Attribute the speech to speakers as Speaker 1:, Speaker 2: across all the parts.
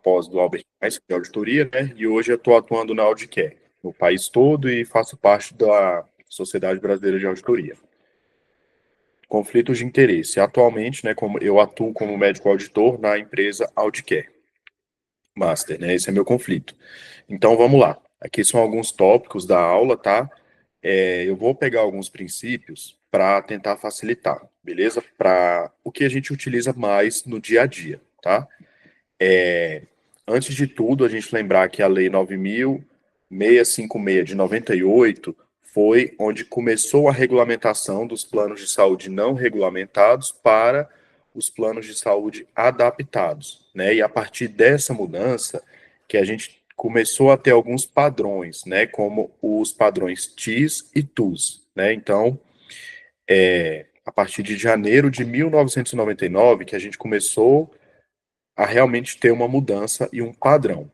Speaker 1: pós do Albert Einstein de auditoria, né? E hoje eu estou atuando na Audicare, no país todo, e faço parte da Sociedade Brasileira de Auditoria. Conflitos de interesse. Atualmente, né, como eu atuo como médico auditor na empresa Audicare Master, né? Esse é meu conflito. Então, vamos lá. Aqui são alguns tópicos da aula, tá? Eu vou pegar alguns princípios para tentar facilitar, beleza? Para o que a gente utiliza mais no dia a dia, tá? Antes de tudo, a gente lembrar que a Lei 9.656 de 98 foi onde começou a regulamentação dos planos de saúde não regulamentados para os planos de saúde adaptados, né? E a partir dessa mudança que a gente começou a ter alguns padrões, né? Como os padrões TIS e TUS, né? Então, a partir de janeiro de 1999 que a gente começou a realmente ter uma mudança e um padrão.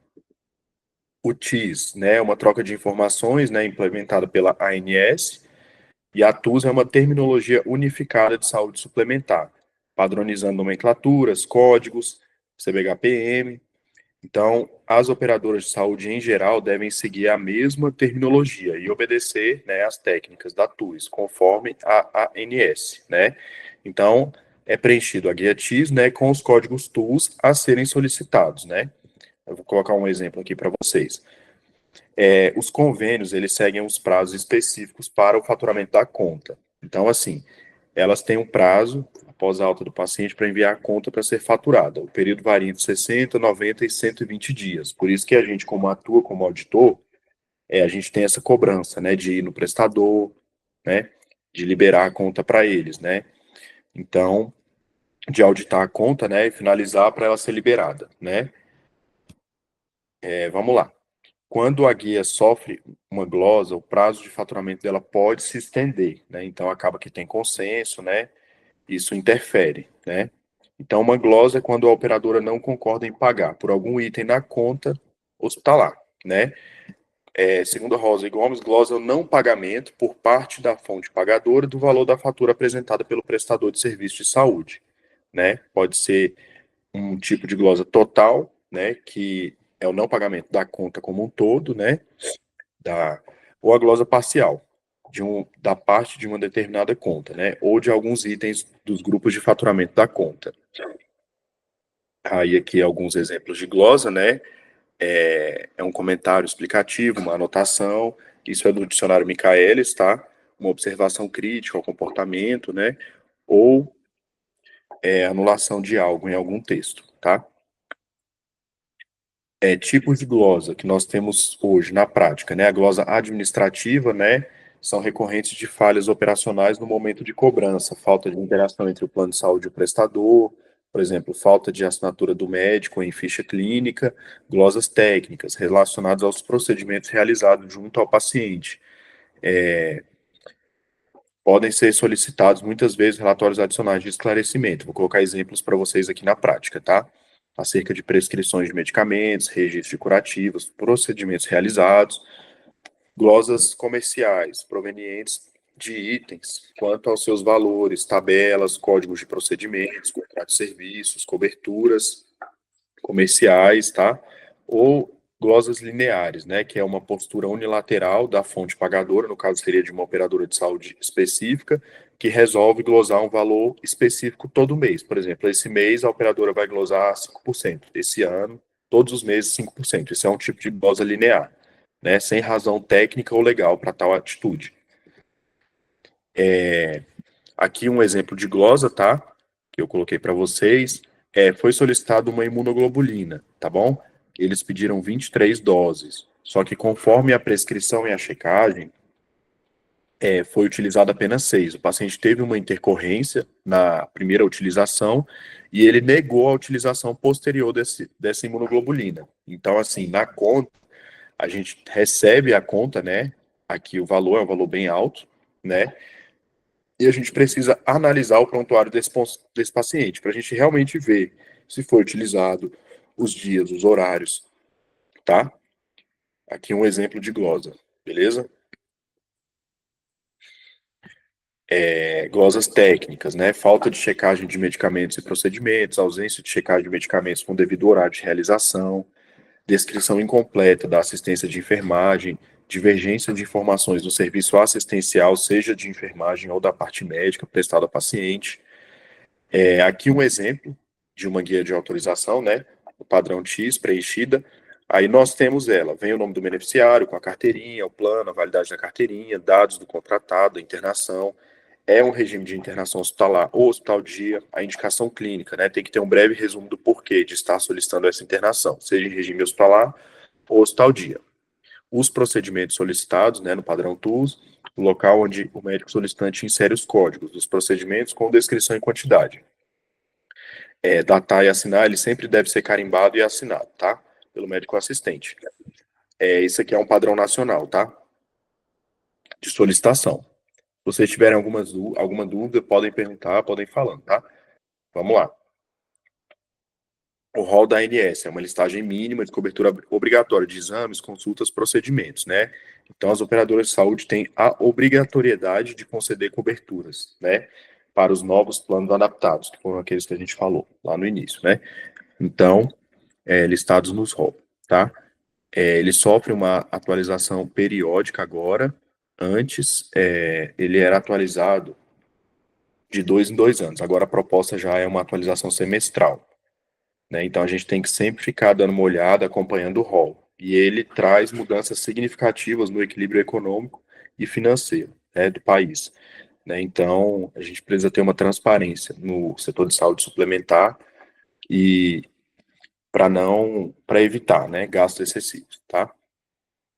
Speaker 1: O TIS, né, é uma troca de informações, né, implementada pela ANS, e a TUS é uma terminologia unificada de saúde suplementar, padronizando nomenclaturas, códigos, CBHPM. Então, as operadoras de saúde em geral devem seguir a mesma terminologia e obedecer, né, as técnicas da TUS, conforme a ANS, né? Então, é preenchido a guia TIS, né, com os códigos TUS a serem solicitados, né? Eu vou colocar um exemplo aqui para vocês. Os convênios, eles seguem os prazos específicos para o faturamento da conta. Então, assim, elas têm um prazo, após a alta do paciente, para enviar a conta para ser faturada. O período varia entre 60, 90 e 120 dias. Por isso que a gente, como atua como auditor, a gente tem essa cobrança, né, de ir no prestador, né, de liberar a conta para eles, né. Então, de auditar a conta, né, e finalizar para ela ser liberada, né. Vamos lá. Quando a guia sofre uma glosa, o prazo de faturamento dela pode se estender, né? Então acaba que tem consenso, né? Isso interfere, né? Então uma glosa é quando a operadora não concorda em pagar por algum item na conta hospitalar, né? Segundo a Rosa e Gomes, glosa é o não pagamento por parte da fonte pagadora do valor da fatura apresentada pelo prestador de serviço de saúde, né? Pode ser um tipo de glosa total, né? Que é o não pagamento da conta como um todo, né? Ou a glosa parcial, da parte de uma determinada conta, né? Ou de alguns itens dos grupos de faturamento da conta. Aí aqui alguns exemplos de glosa, né? É um comentário explicativo, uma anotação, isso é do dicionário Michaelis, tá? Uma observação crítica ao comportamento, né? Ou anulação de algo em algum texto, tá? Tipos de glosa que nós temos hoje na prática, né? A glosa administrativa, né? São recorrentes de falhas operacionais no momento de cobrança, falta de interação entre o plano de saúde e o prestador, por exemplo, falta de assinatura do médico em ficha clínica, glosas técnicas relacionadas aos procedimentos realizados junto ao paciente. Podem ser solicitados muitas vezes relatórios adicionais de esclarecimento. Vou colocar exemplos para vocês aqui na prática, tá? Acerca de prescrições de medicamentos, registro de curativos, procedimentos realizados, glosas comerciais provenientes de itens, quanto aos seus valores, tabelas, códigos de procedimentos, contratos de serviços, coberturas comerciais, tá? Ou glosas lineares, né, que é uma postura unilateral da fonte pagadora, no caso seria de uma operadora de saúde específica, que resolve glosar um valor específico todo mês. Por exemplo, esse mês a operadora vai glosar 5%, esse ano, todos os meses 5%. Isso é um tipo de glosa linear, né, sem razão técnica ou legal para tal atitude. Aqui um exemplo de glosa, tá? Que eu coloquei para vocês. Foi solicitado uma imunoglobulina, tá bom? Eles pediram 23 doses. Só que conforme a prescrição e a checagem, foi utilizado apenas 6. O paciente teve uma intercorrência na primeira utilização e ele negou a utilização posterior dessa imunoglobulina. Então, assim, na conta, a gente recebe a conta, né? Aqui o valor é um valor bem alto, né? E a gente precisa analisar o prontuário desse paciente, para a gente realmente ver se foi utilizado os dias, os horários, tá? Aqui um exemplo de glosa, beleza? glosas técnicas, né? Falta de checagem de medicamentos e procedimentos, ausência de checagem de medicamentos com devido horário de realização, descrição incompleta da assistência de enfermagem, divergência de informações do serviço assistencial, seja de enfermagem ou da parte médica prestada ao paciente. Aqui um exemplo de uma guia de autorização, né? O padrão X preenchida. Aí nós temos ela, vem o nome do beneficiário, com a carteirinha, o plano, a validade da carteirinha, dados do contratado, a internação, é um regime de internação hospitalar ou hospital dia, a indicação clínica, né? Tem que ter um breve resumo do porquê de estar solicitando essa internação, seja em regime hospitalar ou hospital dia. Os procedimentos solicitados, né, no padrão TUS, o local onde o médico solicitante insere os códigos dos procedimentos com descrição e quantidade. Datar e assinar, ele sempre deve ser carimbado e assinado, tá? Pelo médico assistente. Isso aqui é um padrão nacional, tá? De solicitação. Se vocês tiverem alguma dúvida, podem perguntar, podem ir falando, tá? Vamos lá. O rol da ANS é uma listagem mínima de cobertura obrigatória de exames, consultas, procedimentos, né? Então, as operadoras de saúde têm a obrigatoriedade de conceder coberturas, né? Para os novos planos adaptados, que foram aqueles que a gente falou lá no início, né? Então, listados nos rol, tá? Ele sofre uma atualização periódica agora. Antes, ele era atualizado de 2 em 2 anos. Agora, a proposta já é uma atualização semestral, né? Então, a gente tem que sempre ficar dando uma olhada, acompanhando o rol. E ele traz mudanças significativas no equilíbrio econômico e financeiro, né, do país, né? Então, a gente precisa ter uma transparência no setor de saúde suplementar e para evitar, né, gastos excessivos, tá?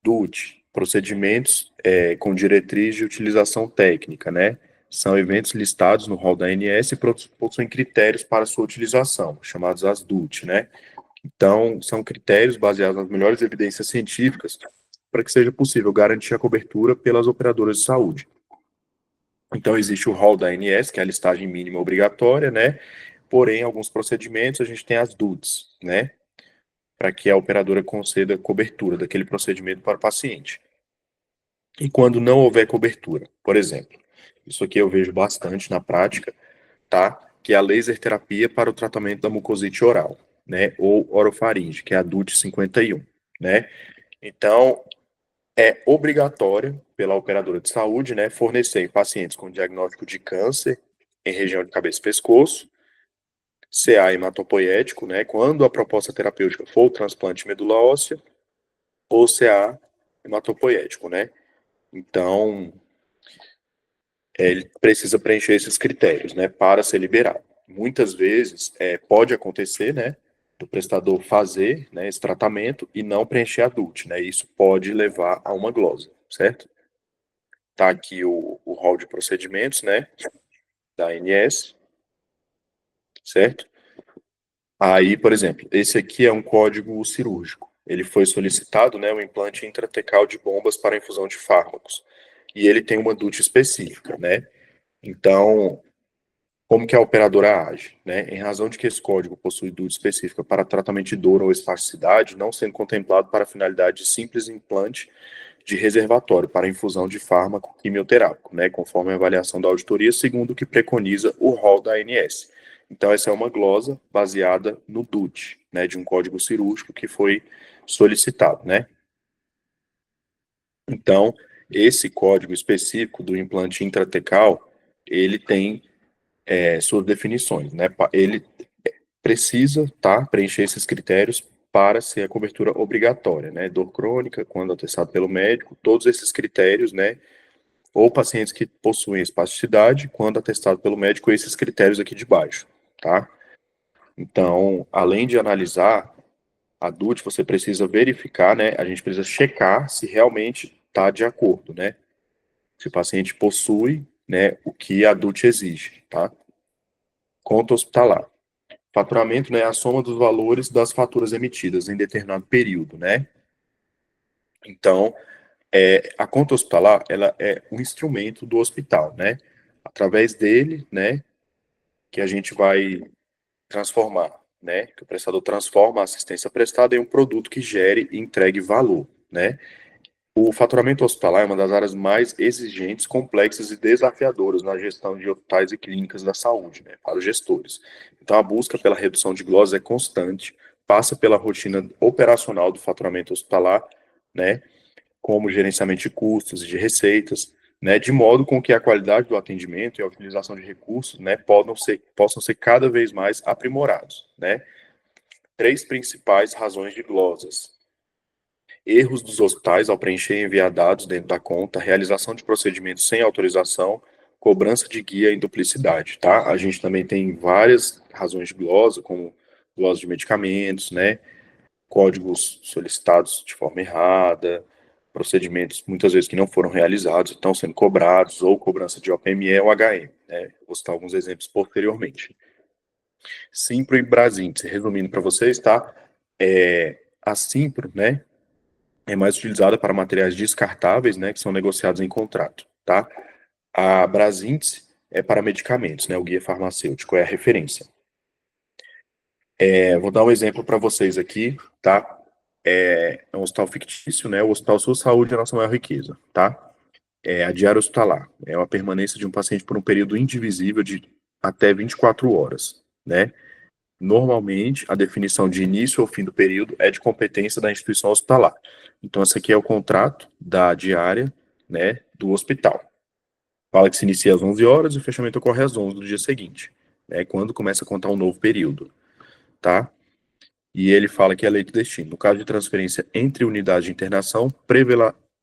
Speaker 1: DUT, procedimentos com diretriz de utilização técnica, né? São eventos listados no rol da ANS e possuem critérios para sua utilização, chamados as DUT, né? Então, são critérios baseados nas melhores evidências científicas para que seja possível garantir a cobertura pelas operadoras de saúde. Então, existe o rol da ANS, que é a listagem mínima obrigatória, né? Porém, alguns procedimentos a gente tem as DUTs, né? Para que a operadora conceda cobertura daquele procedimento para o paciente. E quando não houver cobertura, por exemplo, isso aqui eu vejo bastante na prática, tá? Que é a laser terapia para o tratamento da mucosite oral, né? Ou orofaringe, que é a DUT 51, né? Então, é obrigatório pela operadora de saúde, né, fornecer em pacientes com diagnóstico de câncer em região de cabeça e pescoço, CA hematopoético, né, quando a proposta terapêutica for o transplante de medula óssea, ou CA hematopoético, né? Então, ele precisa preencher esses critérios, né, para ser liberado. Muitas vezes pode acontecer, né, do prestador fazer, né, esse tratamento e não preencher a DUT, né? Isso pode levar a uma glosa, certo? Tá aqui o rol de procedimentos, né, da ANS, certo? Aí, por exemplo, esse aqui é um código cirúrgico. Ele foi solicitado, né, um implante intratecal de bombas para infusão de fármacos. E ele tem uma DUT específica, né? Então, como que a operadora age, né? Em razão de que esse código possui DUT específica para tratamento de dor ou espasticidade, não sendo contemplado para finalidade de simples implante de reservatório para infusão de fármaco quimioterápico, né? Conforme a avaliação da auditoria, segundo o que preconiza o rol da ANS. Então, essa é uma glosa baseada no DUT, né? De um código cirúrgico que foi solicitado, né? Então, esse código específico do implante intratecal, ele tem suas definições, né? Ele precisa, tá, preencher esses critérios para ser a cobertura obrigatória, né? Dor crônica, quando atestado pelo médico, todos esses critérios, né? Ou pacientes que possuem espasticidade, quando atestado pelo médico, esses critérios aqui de baixo, tá? Então, além de analisar a DUT, você precisa verificar, né? A gente precisa checar se realmente está de acordo, né? Se o paciente possui, né, o que a DUT exige, tá? Conta hospitalar. Faturamento, né, é a soma dos valores das faturas emitidas em determinado período, né? Então, a conta hospitalar, ela é um instrumento do hospital, né? Através dele, né, que a gente vai transformar, né? Que o prestador transforma a assistência prestada em um produto que gere e entregue valor, né? O faturamento hospitalar é uma das áreas mais exigentes, complexas e desafiadoras na gestão de hospitais e clínicas da saúde, né, para os gestores. Então, a busca pela redução de glosas é constante, passa pela rotina operacional do faturamento hospitalar, né, como gerenciamento de custos e de receitas, né, de modo com que a qualidade do atendimento e a utilização de recursos, né, possam ser cada vez mais aprimorados, né. Três principais razões de glosas: erros dos hospitais ao preencher e enviar dados dentro da conta, realização de procedimentos sem autorização, cobrança de guia e duplicidade, tá? A gente também tem várias razões de glosa, como glosa de medicamentos, né? Códigos solicitados de forma errada, procedimentos muitas vezes que não foram realizados, estão sendo cobrados, ou cobrança de OPME ou HM, né? Vou citar alguns exemplos posteriormente. Simpro e Brasíndice, resumindo para vocês, tá? A Simpro, né, é mais utilizada para materiais descartáveis, né, que são negociados em contrato, tá? A Brasíndice é para medicamentos, né, o guia farmacêutico é a referência. Vou dar um exemplo para vocês aqui, tá? É um hospital fictício, né, o Hospital Sua Saúde é a nossa maior riqueza, tá? A diária hospitalar é uma permanência de um paciente por um período indivisível de até 24 horas, né? Normalmente, a definição de início ou fim do período é de competência da instituição hospitalar. Então, esse aqui é o contrato da diária, né, do hospital. Fala que se inicia às 11 horas e o fechamento ocorre às 11 do dia seguinte, né, quando começa a contar um novo período, tá? E ele fala que é lei do destino. No caso de transferência entre unidades de internação,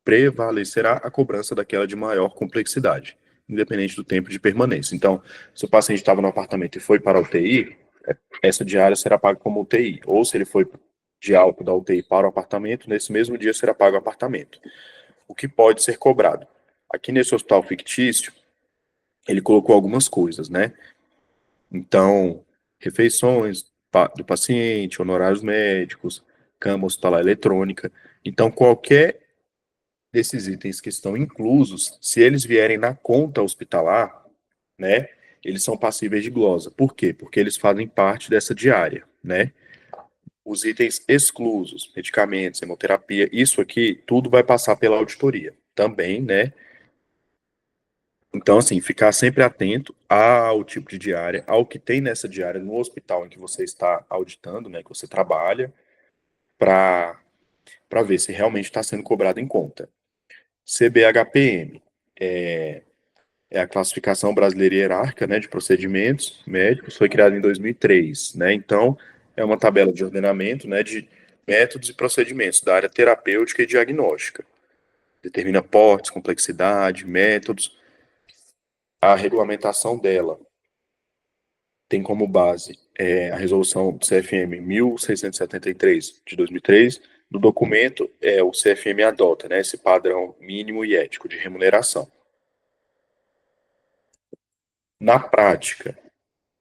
Speaker 1: prevalecerá a cobrança daquela de maior complexidade, independente do tempo de permanência. Então, se o paciente estava no apartamento e foi para a UTI, essa diária será paga como UTI. Ou se ele foi de alta da UTI para o apartamento, nesse mesmo dia será pago o apartamento. O que pode ser cobrado? Aqui nesse hospital fictício, ele colocou algumas coisas, né? Então, refeições do paciente, honorários médicos, cama hospitalar eletrônica. Então, qualquer desses itens que estão inclusos, se eles vierem na conta hospitalar, né, eles são passíveis de glosa. Por quê? Porque eles fazem parte dessa diária, né? Os itens exclusos, medicamentos, hemoterapia, isso aqui, tudo vai passar pela auditoria também, né? Então, assim, ficar sempre atento ao tipo de diária, ao que tem nessa diária no hospital em que você está auditando, né, que você trabalha, para ver se realmente está sendo cobrado em conta. CBHPM é a classificação brasileira hierárquica, né, de procedimentos médicos, foi criada em 2003, né? Então, é uma tabela de ordenamento, né, de métodos e procedimentos da área terapêutica e diagnóstica. Determina portes, complexidade, métodos. A regulamentação dela tem como base a resolução CFM 1673 de 2003. No documento, o CFM adota, né, esse padrão mínimo e ético de remuneração. Na prática,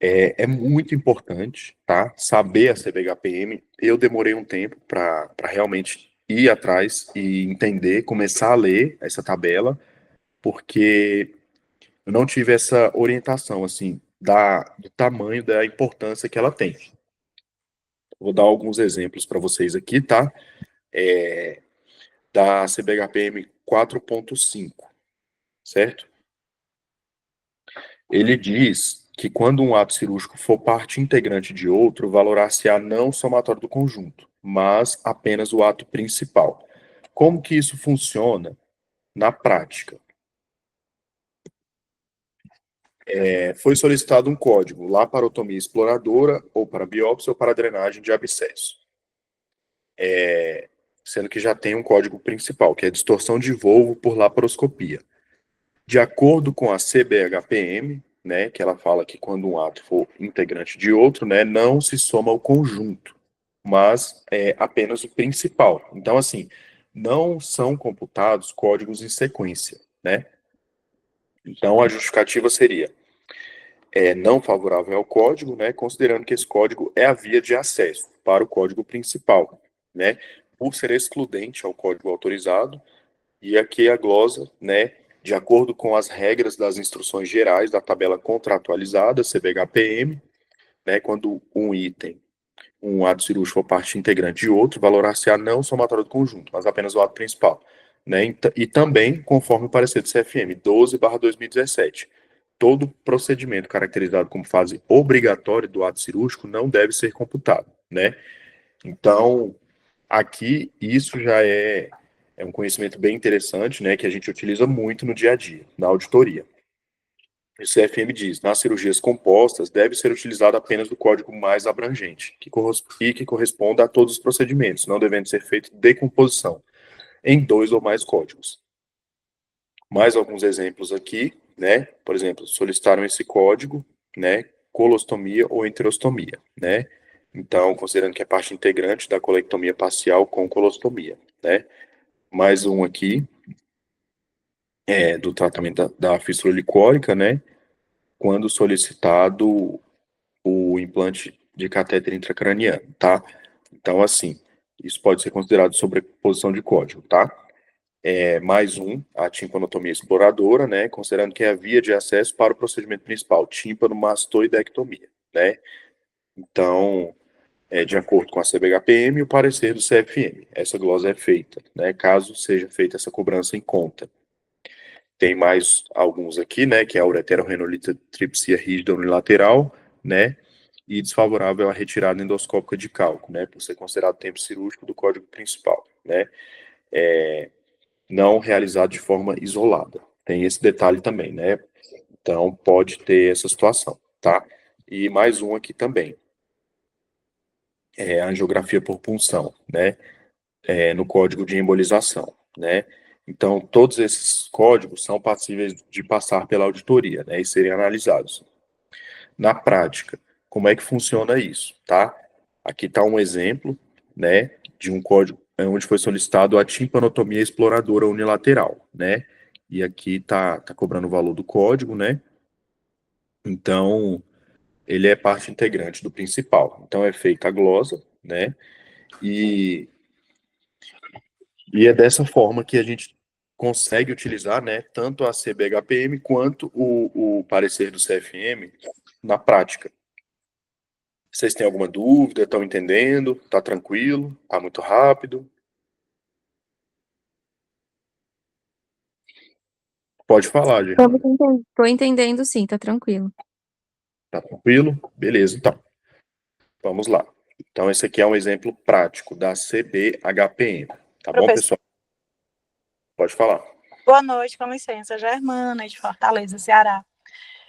Speaker 1: é muito importante, tá, saber a CBHPM. Eu demorei um tempo para realmente ir atrás e entender, começar a ler essa tabela, porque eu não tive essa orientação, assim, do tamanho, da importância que ela tem. Vou dar alguns exemplos para vocês aqui, tá? Da CBHPM 4.5, certo? Ele diz que quando um ato cirúrgico for parte integrante de outro, valorar-se-á não o somatório do conjunto, mas apenas o ato principal. Como que isso funciona na prática? Foi solicitado um código laparotomia exploradora, ou para biópsia, ou para drenagem de abscesso. Sendo que já tem um código principal, que é distorção de volvo por laparoscopia. De acordo com a CBHPM, né, que ela fala que quando um ato for integrante de outro, né, não se soma o conjunto, mas é apenas o principal. Então, assim, não são computados códigos em sequência, né? Então, a justificativa seria não favorável ao código, né, considerando que esse código é a via de acesso para o código principal, né, por ser excludente ao código autorizado, e aqui a glosa, né, de acordo com as regras das instruções gerais da tabela contratualizada, CBHPM, né, quando um ato cirúrgico for parte integrante de outro, valorar-se-á não o somatório do conjunto, mas apenas o ato principal. né? E também conforme o parecer do CFM 12/2017. Todo procedimento caracterizado como fase obrigatória do ato cirúrgico não deve ser computado, né? Então, aqui, isso já é um conhecimento bem interessante, né, que a gente utiliza muito no dia a dia, na auditoria. O CFM diz, nas cirurgias compostas, deve ser utilizado apenas o código mais abrangente, que corresponda a todos os procedimentos, não devendo ser feita decomposição em 2 ou mais códigos. Mais alguns exemplos aqui, né, por exemplo, solicitaram esse código, né, colostomia ou enterostomia, né, então, considerando que é parte integrante da colectomia parcial com colostomia, né. Mais um aqui, do tratamento da fístula licórica, né, quando solicitado o implante de catéter intracraniano, tá? Então, assim, isso pode ser considerado sobreposição de código, tá? Mais um, a timpanotomia exploradora, né, considerando que é a via de acesso para o procedimento principal, tímpanomastoidectomia, né? Então, de acordo com a CBHPM e o parecer do CFM, essa glosa é feita, né, caso seja feita essa cobrança em conta. Tem mais alguns aqui, né, que é a ureterorenolita tripsia rígida unilateral, né, e desfavorável à retirada endoscópica de cálculo, né, por ser considerado tempo cirúrgico do código principal, né, não realizado de forma isolada. Tem esse detalhe também, né, então pode ter essa situação, tá? E mais um aqui também, a angiografia por punção, né, no código de embolização, né, então todos esses códigos são passíveis de passar pela auditoria, né, e serem analisados. Na prática, como é que funciona isso, tá? Aqui está um exemplo, né, de um código onde foi solicitado a timpanotomia exploradora unilateral, né? E aqui tá cobrando o valor do código, né? Então, ele é parte integrante do principal. Então, é feita a glosa, né? E, e é dessa forma que a gente consegue utilizar, né, tanto a CBHPM quanto o parecer do CFM na prática. Vocês têm alguma dúvida? Estão entendendo? Tá tranquilo? Tá muito rápido? Pode falar, Germana.
Speaker 2: Tô entendendo, sim, tá tranquilo.
Speaker 1: Tá tranquilo? Beleza, então. Vamos lá. Então, esse aqui é um exemplo prático da CBHPM. Tá bom,
Speaker 3: Professor,
Speaker 1: pessoal? Pode falar.
Speaker 3: boa noite, com licença, Germana, de Fortaleza, Ceará.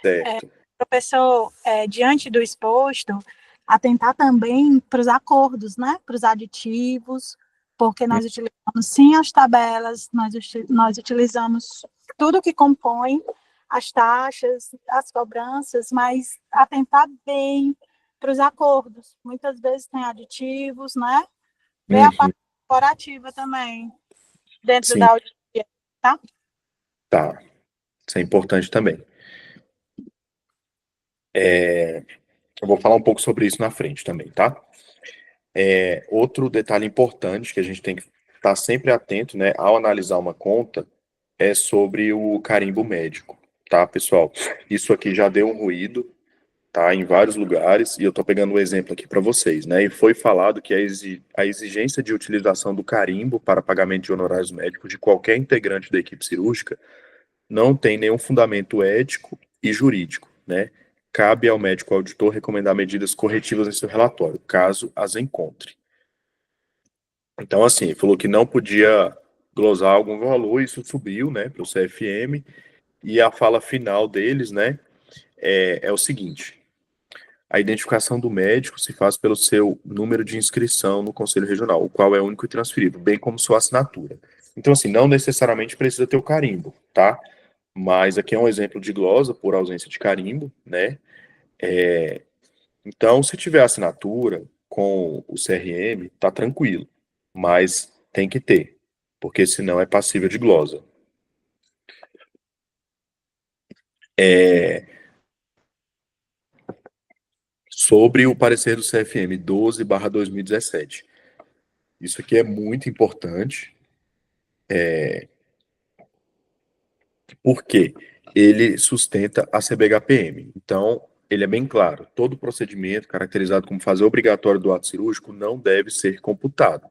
Speaker 1: Certo.
Speaker 3: Professor, diante do exposto, atentar também para os acordos, né? Para os aditivos, porque nós utilizamos sim as tabelas, nós utilizamos tudo que compõe as taxas, as cobranças, mas atentar bem para os acordos. Muitas vezes tem aditivos, né? Ver a
Speaker 1: Uhum.
Speaker 3: parte corporativa também, dentro
Speaker 1: Sim,
Speaker 3: da auditoria, tá?
Speaker 1: tá. Isso é importante também. Eu vou falar um pouco sobre isso na frente também, tá? Outro detalhe importante que a gente tem que estar sempre atento, né, ao analisar uma conta, é sobre o carimbo médico, tá, pessoal? Isso aqui já deu um ruído, tá, em vários lugares, e eu tô pegando um exemplo aqui para vocês, né? E foi falado que a exigência de utilização do carimbo para pagamento de honorários médicos de qualquer integrante da equipe cirúrgica não tem nenhum fundamento ético e jurídico, né? Cabe ao médico auditor recomendar medidas corretivas em seu relatório, caso as encontre. Então, assim, falou que não podia glosar algum valor, isso subiu, né, para o CFM, e a fala final deles, né, é o seguinte: a identificação do médico se faz pelo seu número de inscrição no Conselho Regional, o qual é único e transferível, bem como sua assinatura. Então, assim, não necessariamente precisa ter o carimbo, tá? Mas aqui é um exemplo de glosa por ausência de carimbo, né? Então, se tiver assinatura com o CRM, tá tranquilo, mas tem que ter, porque senão é passível de glosa. Sobre o parecer do CFM 12/2017. Isso aqui é muito importante, porque ele sustenta a CBHPM. Então, ele é bem claro: todo procedimento caracterizado como fase obrigatória do ato cirúrgico não deve ser computado.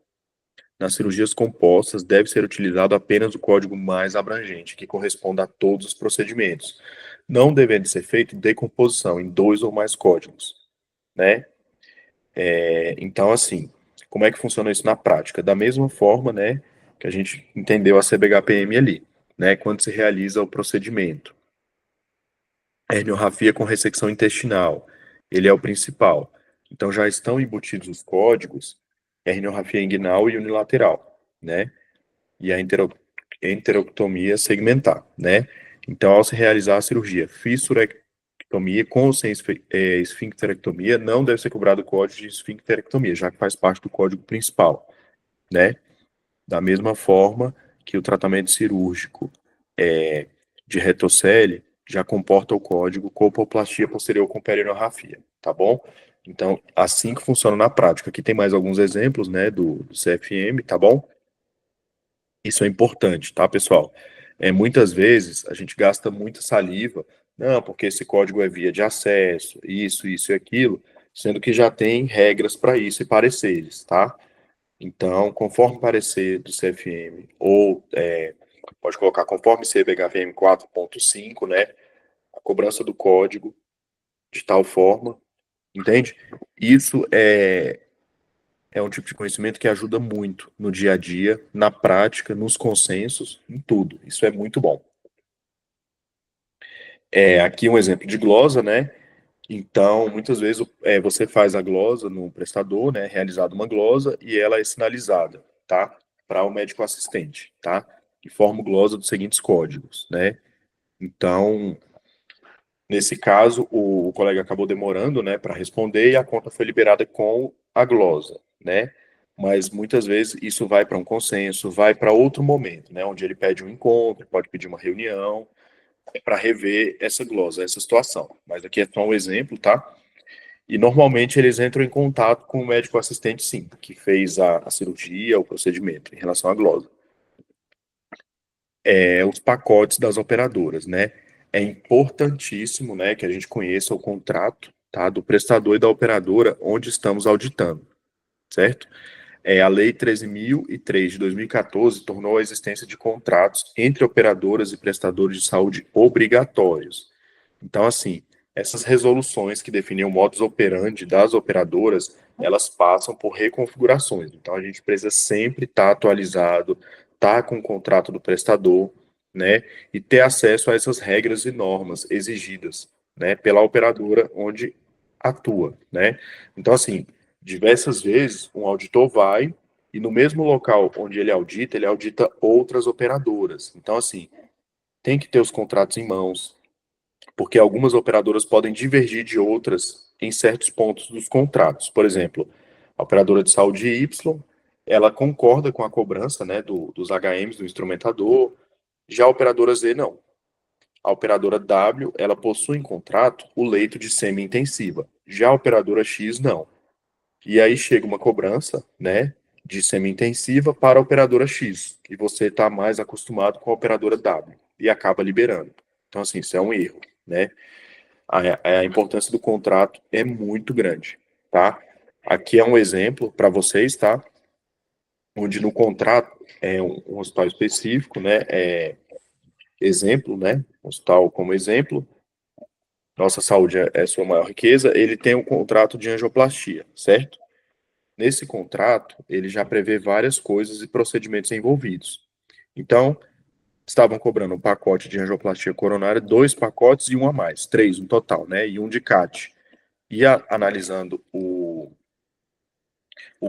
Speaker 1: Nas cirurgias compostas, deve ser utilizado apenas o código mais abrangente, que corresponda a todos os procedimentos, não devendo ser feita decomposição em 2 ou mais códigos, né? Então, assim, como é que funciona isso na prática? Da mesma forma, né, que a gente entendeu a CBHPM ali, né, quando se realiza o procedimento. Herniorrafia com ressecção intestinal, ele é o principal. Então, já estão embutidos os códigos, herniorrafia inguinal e unilateral, né? E a enteroctomia segmentar, né? Então, ao se realizar a cirurgia fissurectomia com ou sem esfincterectomia, não deve ser cobrado o código de esfincterectomia, já que faz parte do código principal, né? Da mesma forma que o tratamento cirúrgico de retocele já comporta o código colpoplastia posterior com perineorrafia, tá bom? Então, assim que funciona na prática. Aqui tem mais alguns exemplos, né, do CFM, tá bom? Isso é importante, tá, pessoal? Muitas vezes a gente gasta muita saliva, não, porque esse código é via de acesso, isso e aquilo, sendo que já tem regras para isso e pareceres, tá? Então, conforme parecer do CFM, ou pode colocar conforme CBHVM 4.5, né? A cobrança do código de tal forma, entende? Isso é um tipo de conhecimento que ajuda muito no dia a dia, na prática, nos consensos, em tudo. Isso é muito bom. Aqui um exemplo de glosa, né? Então, muitas vezes você faz a glosa no prestador, né? Realizada uma glosa e ela é sinalizada, tá? Para o médico assistente, tá? E forma o glosa dos seguintes códigos, né? Então, nesse caso, o colega acabou demorando, né, para responder e a conta foi liberada com a glosa, né? Mas muitas vezes isso vai para um consenso, vai para outro momento, né, onde ele pede um encontro, pode pedir uma reunião para rever essa glosa, essa situação. Mas aqui é só um exemplo, tá? E normalmente eles entram em contato com o médico assistente, sim, que fez a cirurgia, o procedimento em relação à glosa. Os pacotes das operadoras, né? É importantíssimo, né, que a gente conheça o contrato, tá, do prestador e da operadora onde estamos auditando, certo? A Lei 13.003 de 2014 tornou a existência de contratos entre operadoras e prestadores de saúde obrigatórios. Então, assim, essas resoluções que definiam o modus operandi das operadoras, elas passam por reconfigurações. Então, a gente precisa sempre estar atualizado, estar com o contrato do prestador, né, e ter acesso a essas regras e normas exigidas, né, pela operadora onde atua, né. Então, assim, diversas vezes um auditor vai e no mesmo local onde ele audita outras operadoras. Então, assim, tem que ter os contratos em mãos, porque algumas operadoras podem divergir de outras em certos pontos dos contratos. Por exemplo, a operadora de saúde Y, ela concorda com a cobrança, né, dos HMs do instrumentador, já a operadora Z não. A operadora W, ela possui em contrato o leito de semi-intensiva, já a operadora X não. E aí chega uma cobrança, né, de semi-intensiva para a operadora X, e você está mais acostumado com a operadora W, e acaba liberando. Então, assim, isso é um erro, né? A importância do contrato é muito grande, tá? Aqui é um exemplo para vocês, tá? Onde no contrato é um hospital específico, né? Exemplo, né? Hospital como exemplo. Nossa saúde é sua maior riqueza. Ele tem um contrato de angioplastia, certo? Nesse contrato, ele já prevê várias coisas e procedimentos envolvidos. Então, estavam cobrando um pacote de angioplastia coronária, 2 pacotes e um a mais, 3 no total, né? E um de CAT. E analisando o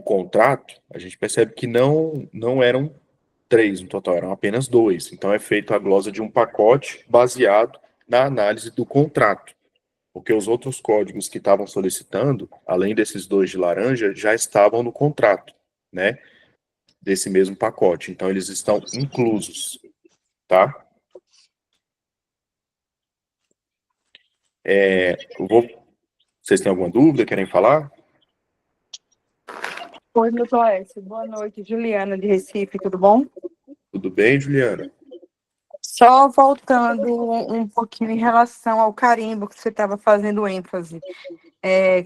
Speaker 1: contrato, a gente percebe que não eram 3 no total, eram apenas 2. Então é feito a glosa de um pacote baseado na análise do contrato. Porque os outros códigos que estavam solicitando, além desses 2 de laranja, já estavam no contrato, né? Desse mesmo pacote. Então eles estão inclusos, tá? Vocês têm alguma dúvida? Querem falar?
Speaker 4: Oi, doutor Écio. Boa noite. Juliana, de Recife, tudo bom?
Speaker 1: Tudo bem, Juliana?
Speaker 4: Só voltando um pouquinho em relação ao carimbo que você estava fazendo ênfase.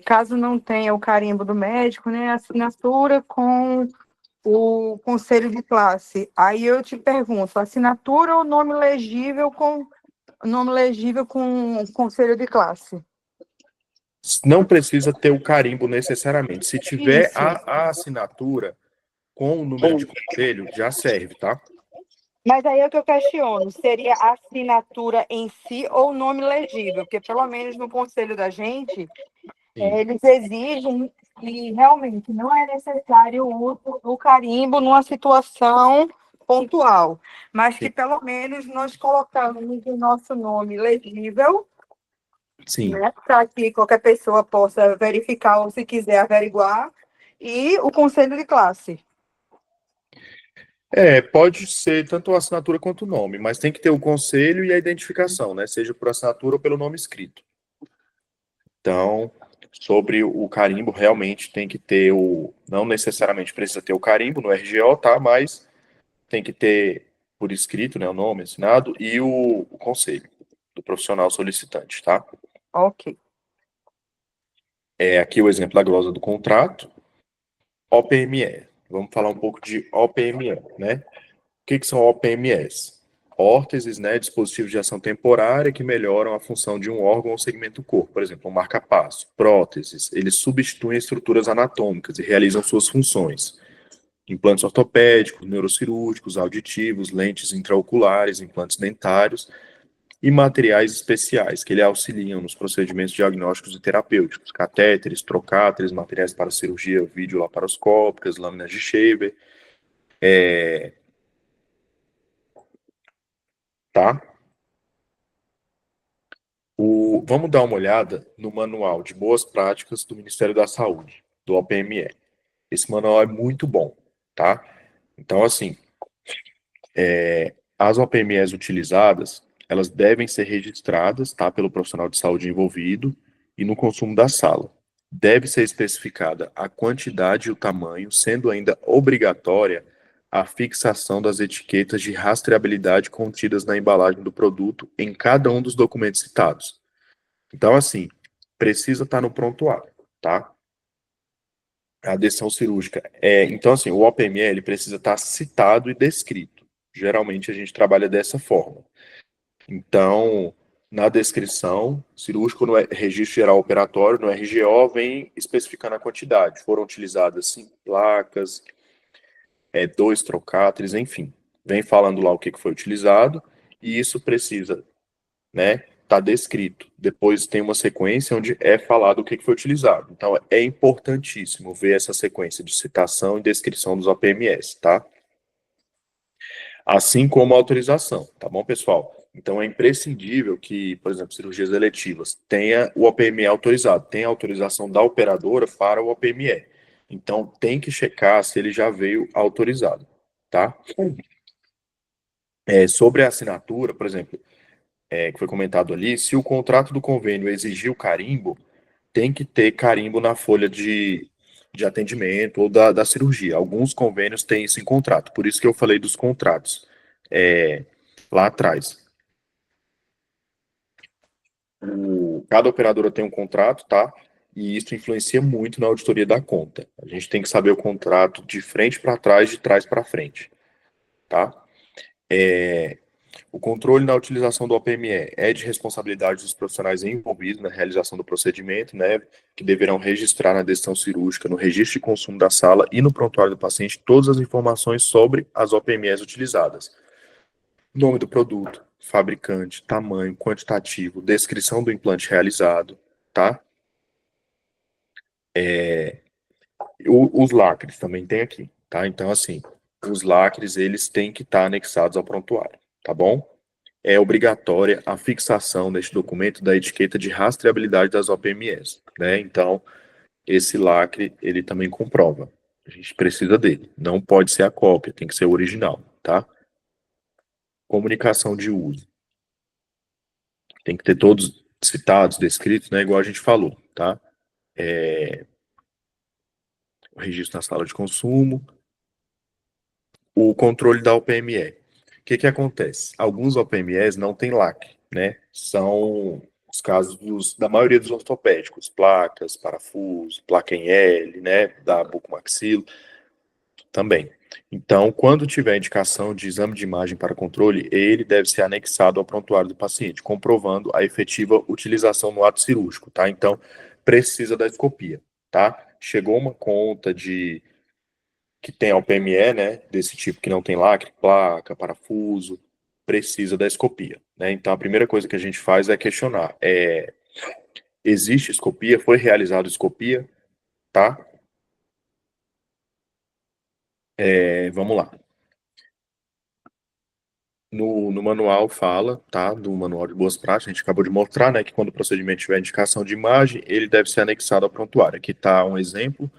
Speaker 4: Caso não tenha o carimbo do médico, né, a assinatura com o conselho de classe. Aí eu te pergunto, assinatura ou nome legível com conselho de classe?
Speaker 1: Não precisa ter o carimbo necessariamente. Se tiver
Speaker 4: Isso.
Speaker 1: a assinatura com o número de conselho, já serve, tá?
Speaker 4: Mas aí é o que eu questiono, seria a assinatura em si ou o nome legível? Porque pelo menos no conselho da gente,
Speaker 1: Sim.
Speaker 4: eles exigem que realmente não é necessário o uso do carimbo numa situação pontual, mas que
Speaker 1: Sim.
Speaker 4: pelo menos nós colocamos o nosso nome legível,
Speaker 1: Sim.
Speaker 4: né, para que qualquer pessoa possa verificar ou, se quiser, averiguar, e o conselho de classe.
Speaker 1: Pode ser tanto a assinatura quanto o nome, mas tem que ter o conselho e a identificação, né? Seja por assinatura ou pelo nome escrito. Então, sobre o carimbo, realmente tem que ter não necessariamente precisa ter o carimbo no RGO, tá? Mas tem que ter por escrito, né? O nome assinado e o conselho do profissional solicitante, tá?
Speaker 4: Ok.
Speaker 1: Aqui o exemplo da glosa do contrato. OPME. Vamos falar um pouco de OPME, né? O que são OPMEs? Órteses, né, dispositivos de ação temporária que melhoram a função de um órgão ou segmento do corpo, por exemplo, um marca-passo. Próteses, eles substituem estruturas anatômicas e realizam suas funções. Implantes ortopédicos, neurocirúrgicos, auditivos, lentes intraoculares, implantes dentários e materiais especiais que ele auxiliam nos procedimentos diagnósticos e terapêuticos, catéteres, trocáteres, materiais para cirurgia videolaparoscópicas, lâminas de Shaver, tá? Vamos dar uma olhada no manual de boas práticas do Ministério da Saúde, do OPME. Esse manual é muito bom, tá? Então, assim, as OPMEs utilizadas, elas devem ser registradas, tá, pelo profissional de saúde envolvido e no consumo da sala. Deve ser especificada a quantidade e o tamanho, sendo ainda obrigatória a fixação das etiquetas de rastreabilidade contidas na embalagem do produto em cada um dos documentos citados. Então, assim, precisa estar no prontuário, tá? A adesão cirúrgica. Então, assim, o OPME, ele precisa estar citado e descrito. Geralmente, a gente trabalha dessa forma. Então, na descrição, cirúrgico no registro geral operatório, no RGO, vem especificando a quantidade. Foram utilizadas 5 placas, 2 trocáteres, enfim. Vem falando lá o que foi utilizado, e isso precisa, né, tá descrito. Depois tem uma sequência onde é falado o que foi utilizado. Então, é importantíssimo ver essa sequência de citação e descrição dos OPMS, tá? Assim como a autorização, tá bom, pessoal? Então, é imprescindível que, por exemplo, cirurgias eletivas tenha o OPME autorizado, tenha a autorização da operadora para o OPME. Então, tem que checar se ele já veio autorizado, tá? Sobre a assinatura, por exemplo, que foi comentado ali, se o contrato do convênio exigir o carimbo, tem que ter carimbo na folha de atendimento ou da cirurgia. Alguns convênios têm isso em contrato, por isso que eu falei dos contratos lá atrás. Cada operadora tem um contrato, tá? E isso influencia muito na auditoria da conta. A gente tem que saber o contrato de frente para trás, de trás para frente, tá? O controle na utilização do OPME é de responsabilidade dos profissionais envolvidos na realização do procedimento, né, que deverão registrar na decisão cirúrgica, no registro de consumo da sala e no prontuário do paciente todas as informações sobre as OPMEs utilizadas. Nome do produto, fabricante, tamanho, quantitativo, descrição do implante realizado, tá? Os lacres também tem aqui, tá? Então, assim, os lacres, eles têm que estar anexados ao prontuário, tá bom? É obrigatória a fixação neste documento da etiqueta de rastreabilidade das OPMS, né? Então, esse lacre, ele também comprova. A gente precisa dele. Não pode ser a cópia, tem que ser o original, tá? Comunicação de uso. Tem que ter todos citados, descritos, né? Igual a gente falou, tá? O registro na sala de consumo. O controle da OPME. O que acontece? Alguns OPMEs não têm lacre, né? São os casos da maioria dos ortopédicos, placas, parafuso, placa em L, né, da bucomaxilo, também. Então, quando tiver indicação de exame de imagem para controle, ele deve ser anexado ao prontuário do paciente, comprovando a efetiva utilização no ato cirúrgico, tá? Então, precisa da escopia, tá? Chegou uma conta de que tem OPME, né, desse tipo que não tem lacre, placa, parafuso, precisa da escopia, né? Então, a primeira coisa que a gente faz é questionar, existe escopia? Foi realizada escopia? Tá? Vamos lá. No manual fala, tá? Do manual de boas práticas, a gente acabou de mostrar, né, que quando o procedimento tiver indicação de imagem, ele deve ser anexado ao prontuário. Aqui está um exemplo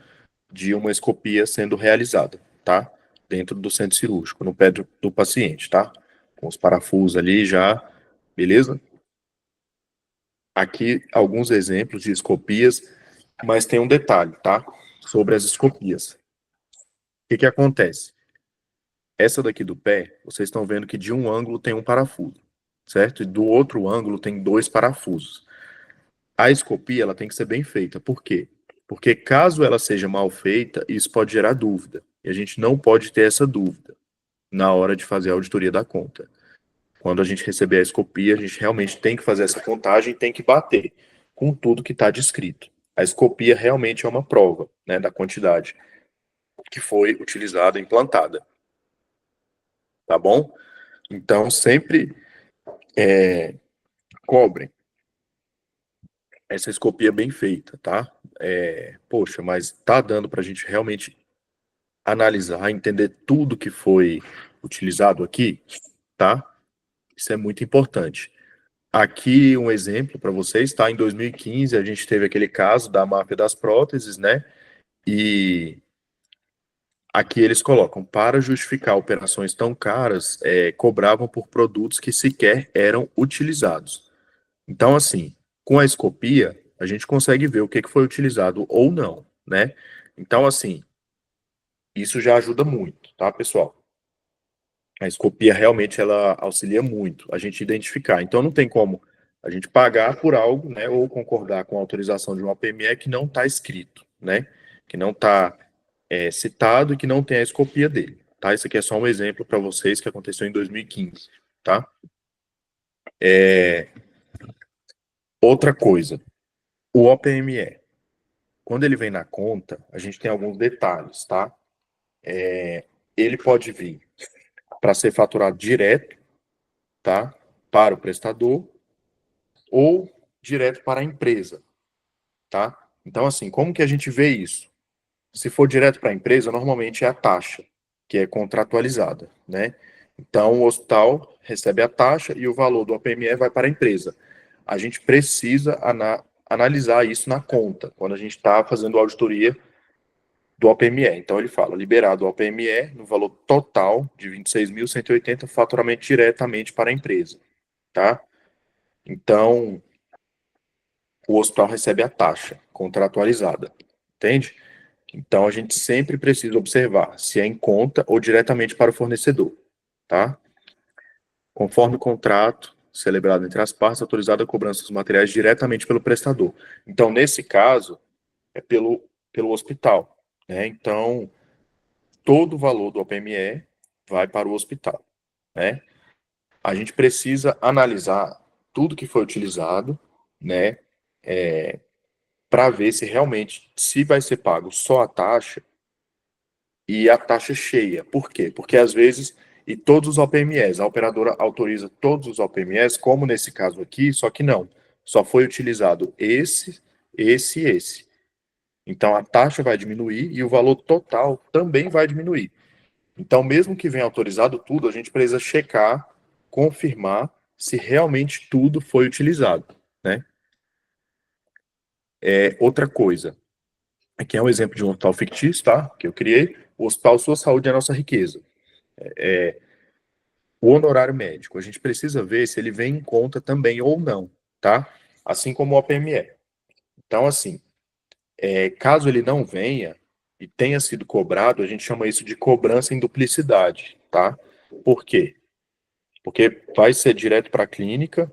Speaker 1: de uma escopia sendo realizada, tá? Dentro do centro cirúrgico, no pé do paciente, tá? Com os parafusos ali já, beleza? Aqui alguns exemplos de escopias, mas tem um detalhe, tá? Sobre as escopias. O que que acontece? Essa daqui do pé, vocês estão vendo que de um ângulo tem um parafuso, certo? E do outro ângulo tem dois parafusos. A escopia, ela tem que ser bem feita. Por quê? Porque caso ela seja mal feita, isso pode gerar dúvida. E a gente não pode ter essa dúvida na hora de fazer a auditoria da conta. Quando a gente receber a escopia, a gente realmente tem que fazer essa contagem e tem que bater com tudo que está descrito. A escopia realmente é uma prova, né, da quantidade que foi utilizada, implantada. Tá bom? Então, sempre cobrem essa escopia bem feita, tá? Poxa, mas tá dando para a gente realmente analisar, entender tudo que foi utilizado aqui, tá? Isso é muito importante. Aqui um exemplo para vocês, tá? Em 2015 a gente teve aquele caso da máfia das próteses, né? E aqui eles colocam, para justificar operações tão caras, cobravam por produtos que sequer eram utilizados. Então, assim, com a escopia, a gente consegue ver o que foi utilizado ou não, né? Então, assim, isso já ajuda muito, tá, pessoal? A escopia realmente ela auxilia muito a gente identificar. Então, não tem como a gente pagar por algo, né, ou concordar com a autorização de uma PME que não está escrito, né? Que não está citado e que não tem a escopia dele, tá? Isso aqui é só um exemplo para vocês que aconteceu em 2015, tá? Outra coisa, o OPME. Quando ele vem na conta, a gente tem alguns detalhes, tá? Ele pode vir para ser faturado direto, tá? Para o prestador ou direto para a empresa, tá? Então, assim, como que a gente vê isso? Se for direto para a empresa, normalmente é a taxa, que é contratualizada, né? Então, o hospital recebe a taxa e o valor do OPME vai para a empresa. A gente precisa analisar isso na conta, quando a gente está fazendo auditoria do OPME. Então, ele fala, liberado o OPME no valor total de 26.180, faturamento diretamente para a empresa, tá? Então, o hospital recebe a taxa contratualizada, entende? Então, a gente sempre precisa observar se é em conta ou diretamente para o fornecedor, tá? Conforme o contrato celebrado entre as partes, autorizada a cobrança dos materiais diretamente pelo prestador. Então, nesse caso, é pelo hospital, né? Então, todo o valor do OPME vai para o hospital, né? A gente precisa analisar tudo que foi utilizado, né? Para ver se realmente se vai ser pago só a taxa e a taxa cheia. Por quê? Porque às vezes, e todos os OPMEs, a operadora autoriza todos os OPMEs, como nesse caso aqui, só que não. Só foi utilizado esse. Então a taxa vai diminuir e o valor total também vai diminuir. Então, mesmo que venha autorizado tudo, a gente precisa checar, confirmar se realmente tudo foi utilizado, né? Outra coisa, aqui é um exemplo de um hospital fictício, tá? Que eu criei. O Hospital Sua Saúde é a nossa riqueza. O honorário médico, a gente precisa ver se ele vem em conta também ou não, tá? Assim como o OPME. Então, assim, caso ele não venha e tenha sido cobrado, a gente chama isso de cobrança em duplicidade, tá? Por quê? Porque vai ser direto para a clínica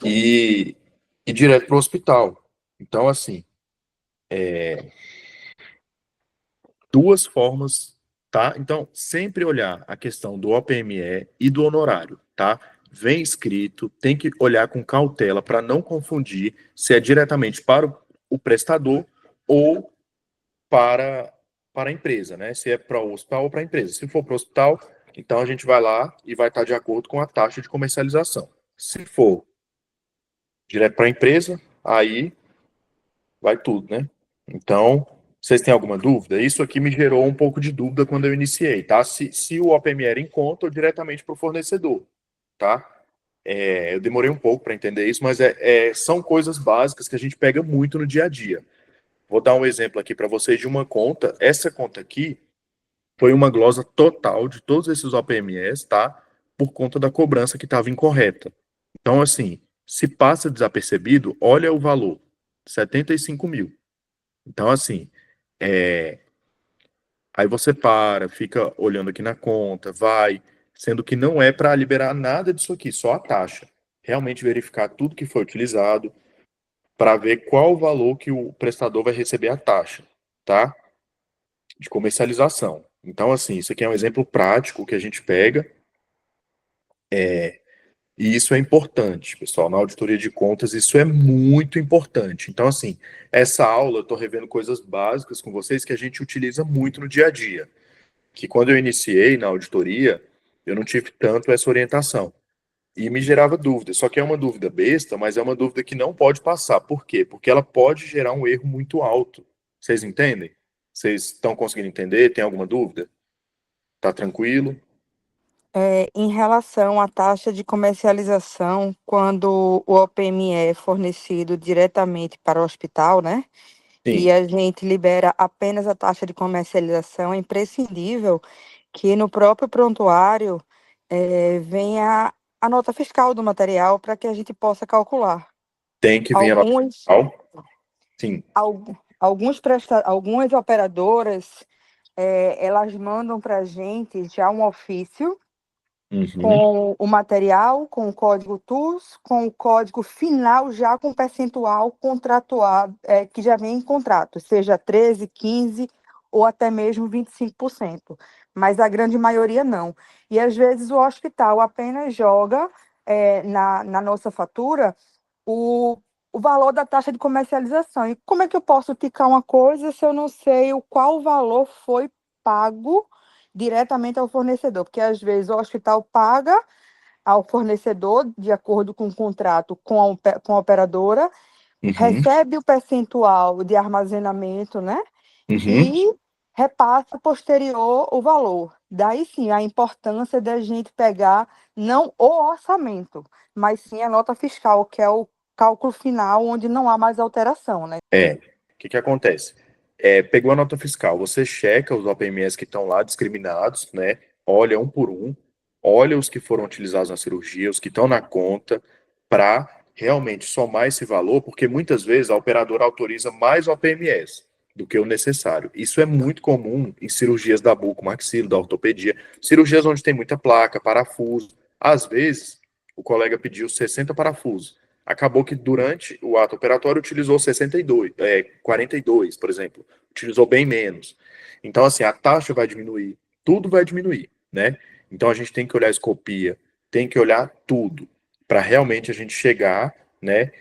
Speaker 1: e, e direto para o hospital. Então, assim, duas formas, tá? Então, sempre olhar a questão do OPME e do honorário, tá? Vem escrito, tem que olhar com cautela para não confundir se é diretamente para o prestador ou para a empresa, né? Se é para o hospital ou para a empresa. Se for para o hospital, então a gente vai lá e vai estar de acordo com a taxa de comercialização. Se for direto para a empresa, aí vai tudo, né? Então, vocês têm alguma dúvida? Isso aqui me gerou um pouco de dúvida quando eu iniciei, tá? Se o OPM era em conta ou diretamente para o fornecedor, tá? Eu demorei um pouco para entender isso, mas são coisas básicas que a gente pega muito no dia a dia. Vou dar um exemplo aqui para vocês de uma conta. Essa conta aqui foi uma glosa total de todos esses OPMs, tá? Por conta da cobrança que estava incorreta. Então, assim, se passa desapercebido, olha o valor, 75 mil. Então, assim, aí você para, fica olhando aqui na conta, vai, sendo que não é para liberar nada disso aqui, só a taxa. Realmente verificar tudo que foi utilizado para ver qual o valor que o prestador vai receber a taxa, tá? De comercialização. Então, assim, isso aqui é um exemplo prático que a gente pega, e isso é importante, pessoal. Na auditoria de contas, isso é muito importante. Então, assim, essa aula eu estou revendo coisas básicas com vocês que a gente utiliza muito no dia a dia. Que quando eu iniciei na auditoria, eu não tive tanto essa orientação. E me gerava dúvida. Só que é uma dúvida besta, mas é uma dúvida que não pode passar. Por quê? Porque ela pode gerar um erro muito alto. Vocês entendem? Vocês estão conseguindo entender? Tem alguma dúvida? Tá tranquilo?
Speaker 4: Em relação à taxa de comercialização, quando o OPME é fornecido diretamente para o hospital, né? E
Speaker 1: Sim,
Speaker 4: a gente libera apenas a taxa de comercialização, é imprescindível que no próprio prontuário venha a nota fiscal do material para que a gente possa calcular.
Speaker 1: tem que vir a nota
Speaker 4: Alguns,
Speaker 1: fiscal. Sim.
Speaker 4: algumas operadoras, elas mandam para a gente já um ofício
Speaker 1: Uhum.
Speaker 4: com o material, com o código TUS, com o código final já com percentual contratuado, que já vem em contrato, seja 13, 15 ou até mesmo 25%, mas a grande maioria não. E às vezes o hospital apenas joga na nossa fatura o, o valor da taxa de comercialização. E como é que eu posso ticar uma coisa se eu não sei o qual valor foi pago diretamente ao fornecedor? Porque às vezes o hospital paga ao fornecedor de acordo com o contrato com a operadora,
Speaker 1: Uhum.
Speaker 4: recebe o percentual de armazenamento, né?
Speaker 1: Uhum.
Speaker 4: E repassa posterior o valor. Daí sim a importância da gente pegar não o orçamento, mas sim a nota fiscal, que é o cálculo final, onde não há mais alteração, né?
Speaker 1: O que acontece? Pegou a nota fiscal, você checa os OPMs que estão lá discriminados, né? Olha um por um, olha os que foram utilizados na cirurgia, os que estão na conta, para realmente somar esse valor, porque muitas vezes a operadora autoriza mais OPMs do que o necessário. Isso é muito comum em cirurgias da bucomaxilo, da ortopedia, cirurgias onde tem muita placa, parafuso. Às vezes, o colega pediu 60 parafusos. Acabou que durante o ato operatório utilizou 62, 42, por exemplo. Utilizou bem menos. Então, assim, a taxa vai diminuir, tudo vai diminuir, né? Então, a gente tem que olhar a escopia, tem que olhar tudo, para realmente a gente chegar, né,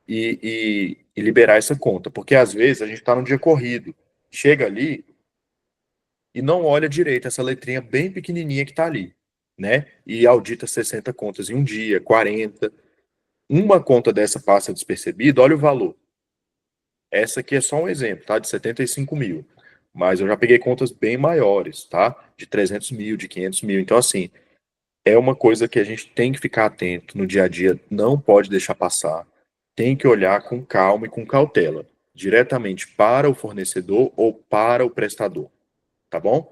Speaker 1: e liberar essa conta. Porque, às vezes, a gente está num dia corrido, chega ali e não olha direito essa letrinha bem pequenininha que está ali, né? E audita 60 contas em um dia, 40. Uma conta dessa passa despercebida, olha o valor. Essa aqui é só um exemplo, tá? De 75 mil. Mas eu já peguei contas bem maiores, tá? De 300 mil, de 500 mil. Então, assim, é uma coisa que a gente tem que ficar atento no dia a dia, não pode deixar passar. Tem que olhar com calma e com cautela, diretamente para o fornecedor ou para o prestador, tá bom?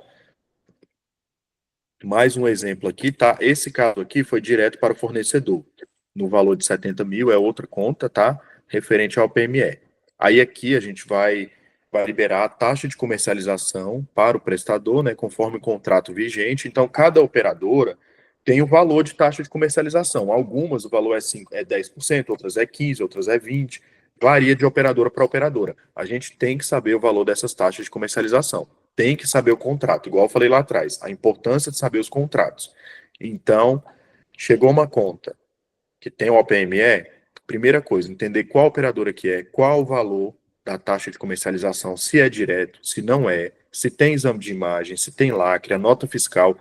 Speaker 1: Mais um exemplo aqui, tá? Esse caso aqui foi direto para o fornecedor. No valor de 70 mil é outra conta, tá? Referente ao PME. Aí aqui a gente vai liberar a taxa de comercialização para o prestador, né? Conforme o contrato vigente. Então, cada operadora tem o valor de taxa de comercialização. Algumas o valor é 10%, outras é 15%, outras é 20%. Varia de operadora para operadora. A gente tem que saber o valor dessas taxas de comercialização, tem que saber o contrato, igual eu falei lá atrás, a importância de saber os contratos. Então, chegou uma conta que tem o OPME, primeira coisa, entender qual operadora que é, qual o valor da taxa de comercialização, se é direto, se não é, se tem exame de imagem, se tem lacre, a nota fiscal,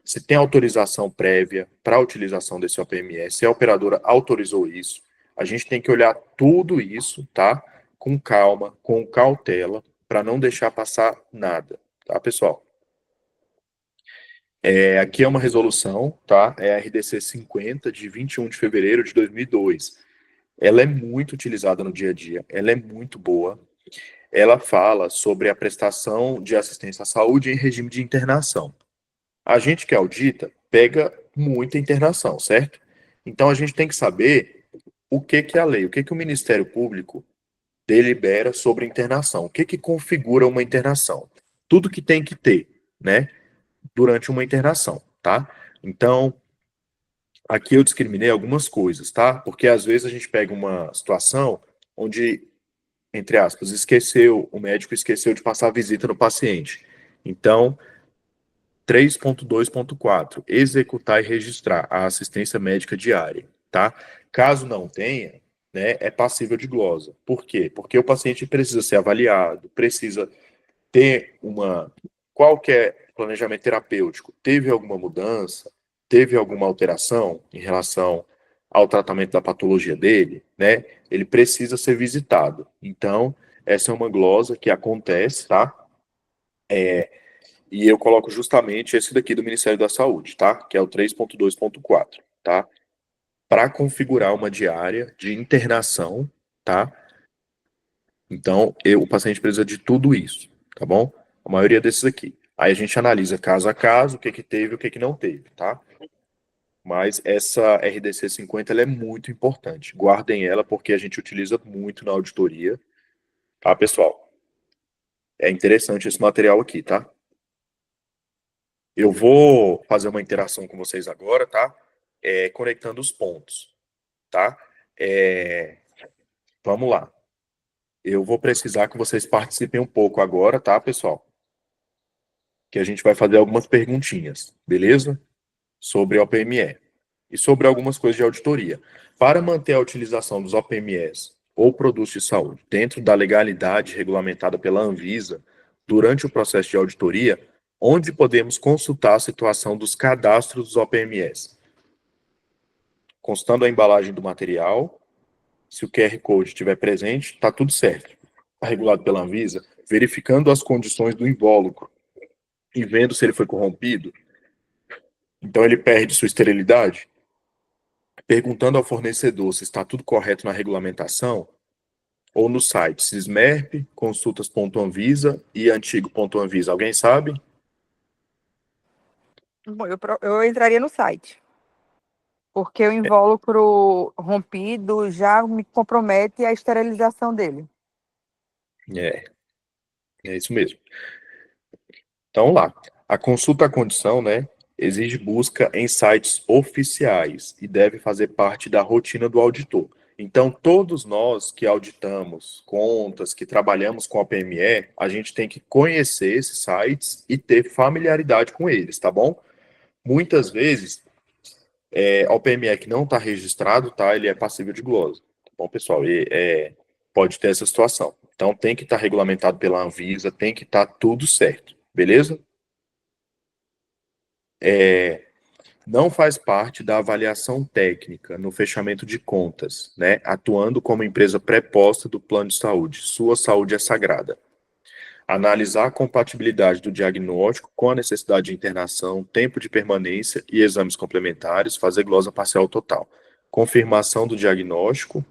Speaker 1: se tem autorização prévia para a utilização desse OPME, se a operadora autorizou isso. A gente tem que olhar tudo isso, tá? Com calma, com cautela, para não deixar passar nada, tá, pessoal? Aqui é uma resolução, tá? É a RDC 50, de 21 de fevereiro de 2002. Ela é muito utilizada no dia a dia, ela é muito boa. Ela fala sobre a prestação de assistência à saúde em regime de internação. A gente que audita pega muita internação, certo? Então a gente tem que saber o que que é a lei, o que que o Ministério Público delibera sobre internação, o que que configura uma internação. Tudo que tem que ter, né, durante uma internação, tá? Então, aqui eu discriminei algumas coisas, tá? Porque às vezes a gente pega uma situação onde, entre aspas, o médico esqueceu de passar a visita no paciente. Então, 3.2.4, executar e registrar a assistência médica diária, tá? Caso não tenha, né, é passível de glosa. Por quê? Porque o paciente precisa ser avaliado, precisa ter qualquer planejamento terapêutico, teve alguma mudança, teve alguma alteração em relação ao tratamento da patologia dele, né? Ele precisa ser visitado. Então, essa é uma glosa que acontece, tá? E eu coloco justamente esse daqui do Ministério da Saúde, tá? Que é o 3.2.4, tá? Para configurar uma diária de internação, tá? Então, o paciente precisa de tudo isso, tá bom? A maioria desses aqui. Aí a gente analisa caso a caso, o que que teve e o que que não teve, tá? Mas essa RDC 50, ela é muito importante. Guardem ela porque a gente utiliza muito na auditoria, tá, pessoal? É interessante esse material aqui, tá? Eu vou fazer uma interação com vocês agora, tá? Conectando os pontos, tá? É, vamos lá. Eu vou precisar que vocês participem um pouco agora, tá, pessoal? Que a gente vai fazer algumas perguntinhas, beleza? Sobre OPME e sobre algumas coisas de auditoria. Para manter a utilização dos OPMEs ou produtos de saúde dentro da legalidade regulamentada pela Anvisa, durante o processo de auditoria, onde podemos consultar a situação dos cadastros dos OPMEs, constando a embalagem do material, se o QR Code estiver presente, está tudo certo. Está regulado pela Anvisa, verificando as condições do invólucro e vendo se ele foi corrompido, então ele perde sua esterilidade, perguntando ao fornecedor se está tudo correto na regulamentação, ou no site Sismerp, consultas.anvisa e antigo.anvisa. Alguém sabe?
Speaker 4: Bom, eu entraria no site, porque o invólucro rompido já me compromete a esterilização dele.
Speaker 1: É, é isso mesmo. Então lá, a consulta à condição, né, exige busca em sites oficiais e deve fazer parte da rotina do auditor. Então, todos nós que auditamos contas, que trabalhamos com a PME, a gente tem que conhecer esses sites e ter familiaridade com eles, tá bom? Muitas vezes, o PME que não está registrado, tá, ele é passível de glosa. Tá bom, pessoal? Pode ter essa situação. Então, tem que estar regulamentado pela Anvisa, tem que estar tudo certo, beleza? Não faz parte da avaliação técnica no fechamento de contas, né? Atuando como empresa pré-posta do plano de saúde. Sua saúde é sagrada. Analisar a compatibilidade do diagnóstico com a necessidade de internação, tempo de permanência e exames complementares, fazer glosa parcial total. Confirmação do diagnóstico,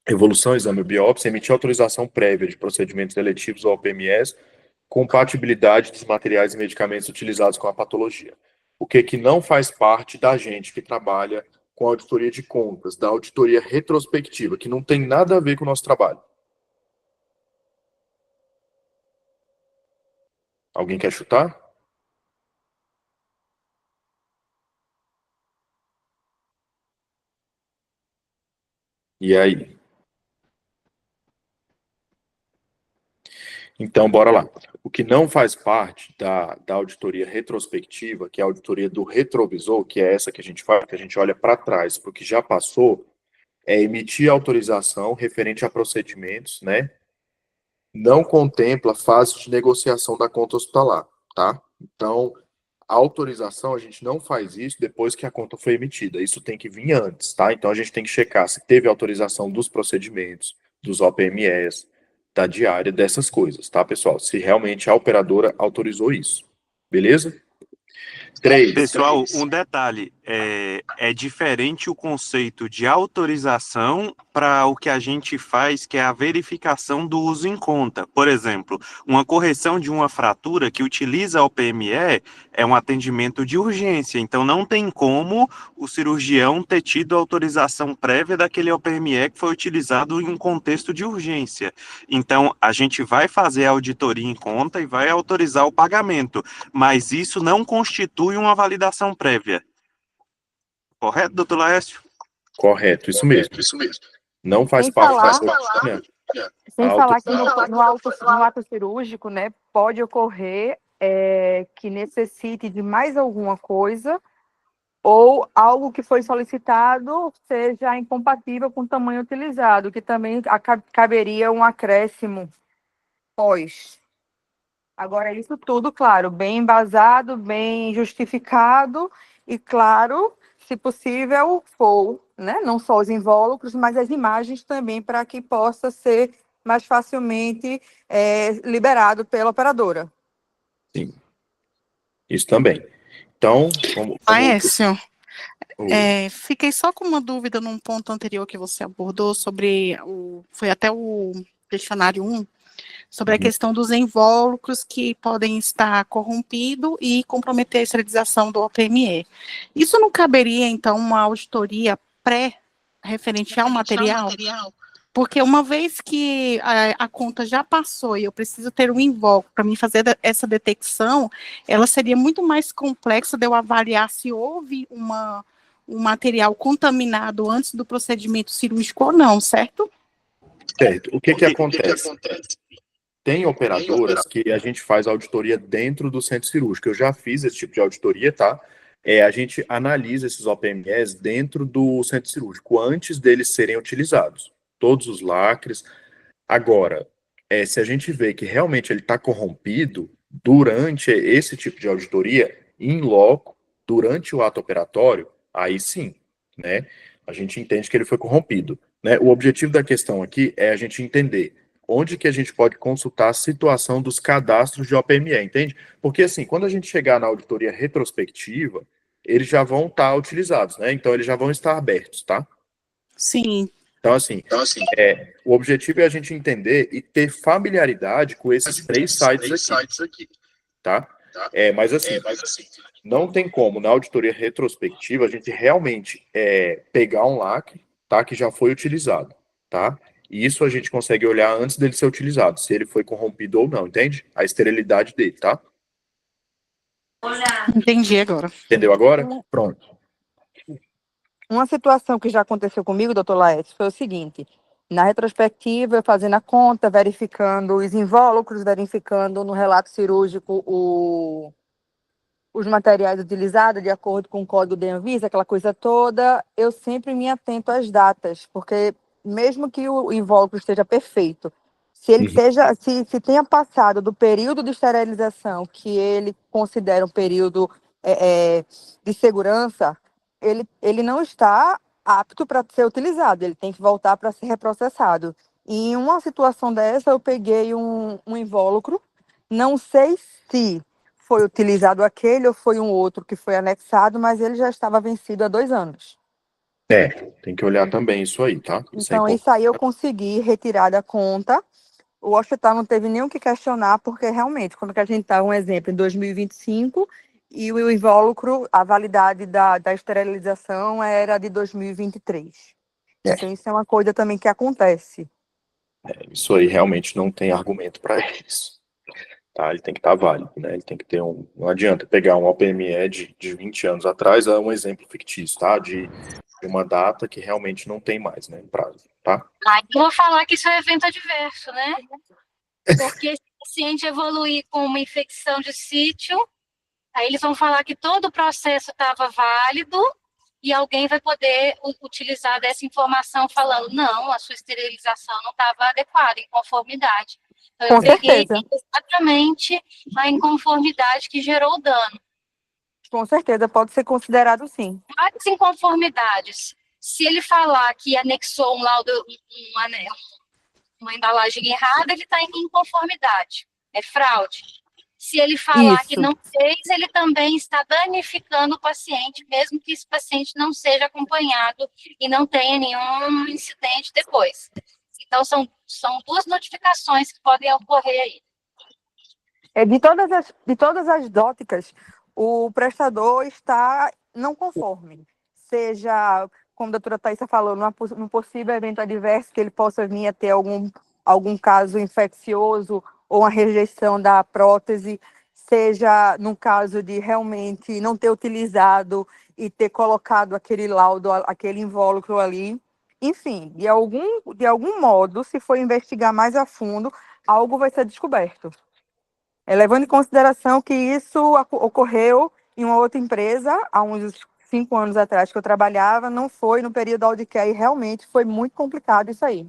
Speaker 1: evolução, exame biópsia, emitir autorização prévia de procedimentos eletivos ou OPMS, compatibilidade dos materiais e medicamentos utilizados com a patologia. O que não faz parte da gente que trabalha com auditoria de contas, da auditoria retrospectiva, que não tem nada a ver com o nosso trabalho. Alguém quer chutar? E aí? Então, bora lá. O que não faz parte da auditoria retrospectiva, que é a auditoria do retrovisor, que é essa que a gente faz, que a gente olha para trás, para o que já passou, é emitir autorização referente a procedimentos, né? Não contempla fase de negociação da conta hospitalar, tá? Então, a autorização, a gente não faz isso depois que a conta foi emitida. Isso tem que vir antes, tá? Então, a gente tem que checar se teve autorização dos procedimentos, dos OPMS, da diária, dessas coisas, tá, pessoal? Se realmente a operadora autorizou isso. Beleza? 3.
Speaker 5: Pessoal, um detalhe, é diferente o conceito de autorização para o que a gente faz, que é a verificação do uso em conta. Por exemplo, uma correção de uma fratura que utiliza o PME é um atendimento de urgência, então não tem como o cirurgião ter tido autorização prévia daquele OPME que foi utilizado em um contexto de urgência. Então, a gente vai fazer a auditoria em conta e vai autorizar o pagamento, mas isso não constitui uma validação prévia. Correto, doutor Laércio?
Speaker 1: Correto, isso mesmo. Não faz
Speaker 4: Sem
Speaker 1: parte
Speaker 4: falar-
Speaker 1: da
Speaker 4: Sem
Speaker 1: Auto-
Speaker 4: falar que no ato cirúrgico, né, pode ocorrer que necessite de mais alguma coisa ou algo que foi solicitado seja incompatível com o tamanho utilizado, que também caberia um acréscimo pós. Agora, isso tudo, claro, bem embasado, bem justificado e, claro, se possível, for, né, não só os invólucros, mas as imagens também, para que possa ser mais facilmente liberado pela operadora.
Speaker 1: Sim. Isso também. Então,
Speaker 6: Aécio,
Speaker 1: o-
Speaker 6: fiquei só com uma dúvida num ponto anterior que você abordou sobre foi até o questionário 1, sobre a questão dos invólucros que podem estar corrompidos e comprometer a esterilização do OPME. Isso não caberia, então, uma auditoria pré-referente ao material? Porque uma vez que a conta já passou e eu preciso ter um invólucro para me fazer essa detecção, ela seria muito mais complexa de eu avaliar se houve um material contaminado antes do procedimento cirúrgico ou não, certo?
Speaker 1: certo. O que acontece? Tem operadoras que a gente faz auditoria dentro do centro cirúrgico. Eu já fiz esse tipo de auditoria, tá? A gente analisa esses OPMS dentro do centro cirúrgico, antes deles serem utilizados. Todos os lacres. Agora, se a gente vê que realmente ele está corrompido, durante esse tipo de auditoria, in loco, durante o ato operatório, aí sim, né? A gente entende que ele foi corrompido, né? O objetivo da questão aqui é a gente entender onde que a gente pode consultar a situação dos cadastros de OPME, entende? Porque, assim, quando a gente chegar na auditoria retrospectiva, eles já vão estar utilizados, né? Então, eles já vão estar abertos, tá?
Speaker 6: Sim.
Speaker 1: Então, assim, o objetivo é a gente entender e ter familiaridade com esses 3 sites aqui, tá? Mas, assim, não tem como, na auditoria retrospectiva, a gente realmente pegar um lacre, tá? Que já foi utilizado, tá? E isso a gente consegue olhar antes dele ser utilizado, se ele foi corrompido ou não, entende? A esterilidade dele, tá?
Speaker 6: Entendi agora.
Speaker 1: Entendeu agora? Pronto.
Speaker 4: Uma situação que já aconteceu comigo, doutor Laércio, foi o seguinte: na retrospectiva, eu fazendo a conta, verificando os invólucros, verificando no relato cirúrgico os materiais utilizados de acordo com o código de Anvisa, aquela coisa toda, eu sempre me atento às datas, porque mesmo que o invólucro esteja perfeito, se ele se tenha passado do período de esterilização, que ele considera um período de segurança, ele não está apto para ser utilizado, ele tem que voltar para ser reprocessado. E em uma situação dessa, eu peguei um invólucro, não sei se foi utilizado aquele ou foi um outro que foi anexado, mas ele já estava vencido há 2 anos.
Speaker 1: Tem que olhar também isso aí, tá?
Speaker 4: Então, isso aí eu consegui retirar da conta. O hospital não teve nem o que questionar, porque realmente, quando a gente está, um exemplo, em 2025, e o invólucro, a validade da esterilização era de 2023. Então, isso é uma coisa também que acontece.
Speaker 1: Isso aí realmente não tem argumento para isso. Tá? Ele tem que estar válido, né? Ele tem que ter não adianta pegar um OPME de 20 anos atrás, é um exemplo fictício, tá? De uma data que realmente não tem mais, né? Prazo, tá?
Speaker 7: Aí eu vou falar que isso é evento adverso, né? Porque se paciente evoluir com uma infecção de sítio, aí eles vão falar que todo o processo estava válido e alguém vai poder utilizar dessa informação falando, não, a sua esterilização não estava adequada, em conformidade. Então, eu
Speaker 4: Com
Speaker 7: peguei
Speaker 4: certeza.
Speaker 7: exatamente a inconformidade que gerou o dano.
Speaker 4: Com certeza, pode ser considerado sim.
Speaker 7: Várias inconformidades. Se ele falar que anexou um laudo, uma embalagem errada, ele está em inconformidade. É fraude. Se ele falar que
Speaker 4: Isso.
Speaker 7: não fez, ele também está danificando o paciente, mesmo que esse paciente não seja acompanhado e não tenha nenhum incidente depois. Então, são duas notificações que podem ocorrer aí.
Speaker 4: De todas as óticas, o prestador está não conforme. Seja, como a doutora Thaisa falou, num possível evento adverso, que ele possa vir a ter algum caso infeccioso ou uma rejeição da prótese, seja no caso de realmente não ter utilizado e ter colocado aquele laudo, aquele invólucro ali. Enfim, de algum modo, se for investigar mais a fundo, algo vai ser descoberto. Levando em consideração que isso ocorreu em uma outra empresa, há uns 5 anos atrás que eu trabalhava, não foi no período Audicare, e realmente foi muito complicado isso aí.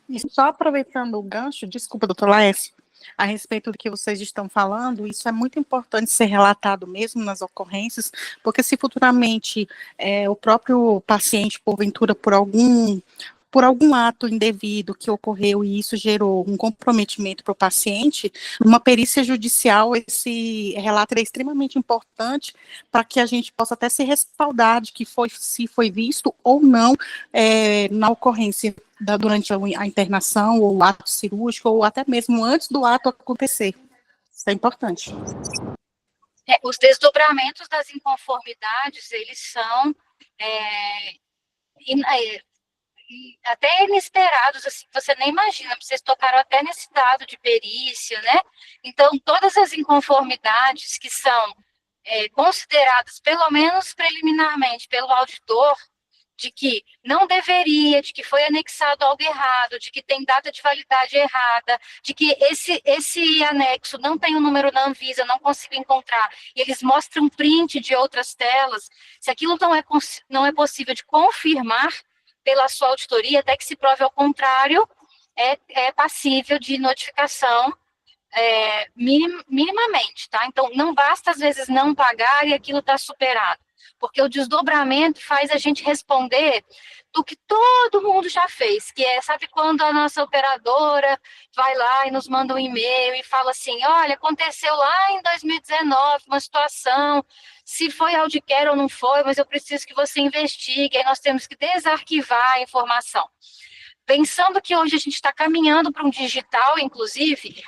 Speaker 6: E só aproveitando o gancho, desculpa, doutor Laércio, a respeito do que vocês estão falando, isso é muito importante ser relatado mesmo nas ocorrências, porque se futuramente o próprio paciente, porventura, por algum ato indevido que ocorreu e isso gerou um comprometimento para o paciente, numa perícia judicial, esse relato é extremamente importante para que a gente possa até se respaldar de que se foi visto ou não na ocorrência durante a internação, ou o ato cirúrgico, ou até mesmo antes do ato acontecer. Isso é importante.
Speaker 7: Os desdobramentos das inconformidades, eles são até inesperados, assim, você nem imagina, vocês tocaram até nesse dado de perícia, né? Então, todas as inconformidades que são consideradas, pelo menos preliminarmente, pelo auditor, de que não deveria, de que foi anexado algo errado, de que tem data de validade errada, de que esse anexo não tem o número da Anvisa, não consigo encontrar, e eles mostram print de outras telas, se aquilo não é possível de confirmar pela sua auditoria, até que se prove ao contrário, é passível de notificação minimamente, tá? Então, não basta, às vezes, não pagar e aquilo está superado, porque o desdobramento faz a gente responder do que todo mundo já fez, que sabe quando a nossa operadora vai lá e nos manda um e-mail e fala assim, olha, aconteceu lá em 2019 uma situação, se foi Audicare ou não foi, mas eu preciso que você investigue, aí nós temos que desarquivar a informação. Pensando que hoje a gente está caminhando para um digital, inclusive,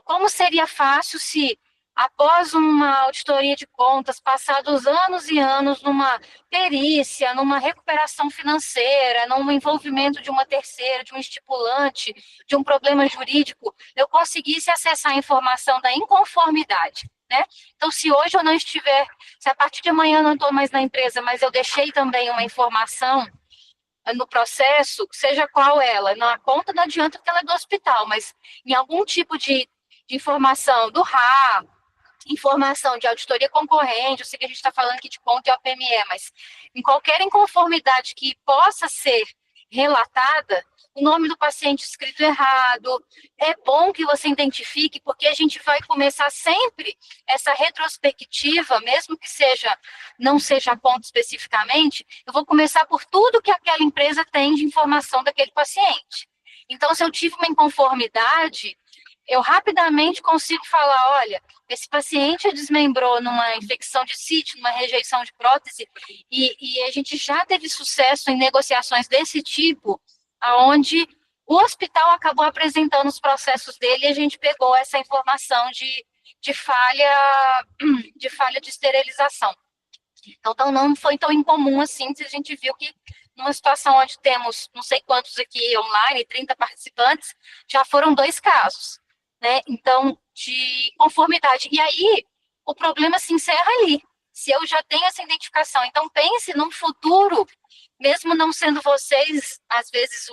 Speaker 7: como seria fácil se, após uma auditoria de contas, passados anos e anos numa perícia, numa recuperação financeira, num envolvimento de uma terceira, de um estipulante, de um problema jurídico, eu conseguisse acessar a informação da inconformidade, né? Então, se hoje eu não estiver, se a partir de amanhã eu não estou mais na empresa, mas eu deixei também uma informação no processo, seja qual ela, na conta não adianta porque ela é do hospital, mas em algum tipo de informação do RA, informação de auditoria concorrente, eu sei que a gente está falando aqui de conta e OPME, mas em qualquer inconformidade que possa ser relatada, o nome do paciente escrito errado, é bom que você identifique, porque a gente vai começar sempre essa retrospectiva, mesmo que não seja a conta especificamente, eu vou começar por tudo que aquela empresa tem de informação daquele paciente. Então, se eu tive uma inconformidade, eu rapidamente consigo falar, olha, esse paciente desmembrou numa infecção de sítio, numa rejeição de prótese, e a gente já teve sucesso em negociações desse tipo, onde o hospital acabou apresentando os processos dele e a gente pegou essa informação de falha de esterilização. Então, não foi tão incomum assim, se a gente viu que numa situação onde temos não sei quantos aqui online, 30 participantes, já foram 2 casos. Né? Então, de conformidade. E aí, o problema se encerra ali. Se eu já tenho essa identificação. Então, pense num futuro, mesmo não sendo vocês, às vezes,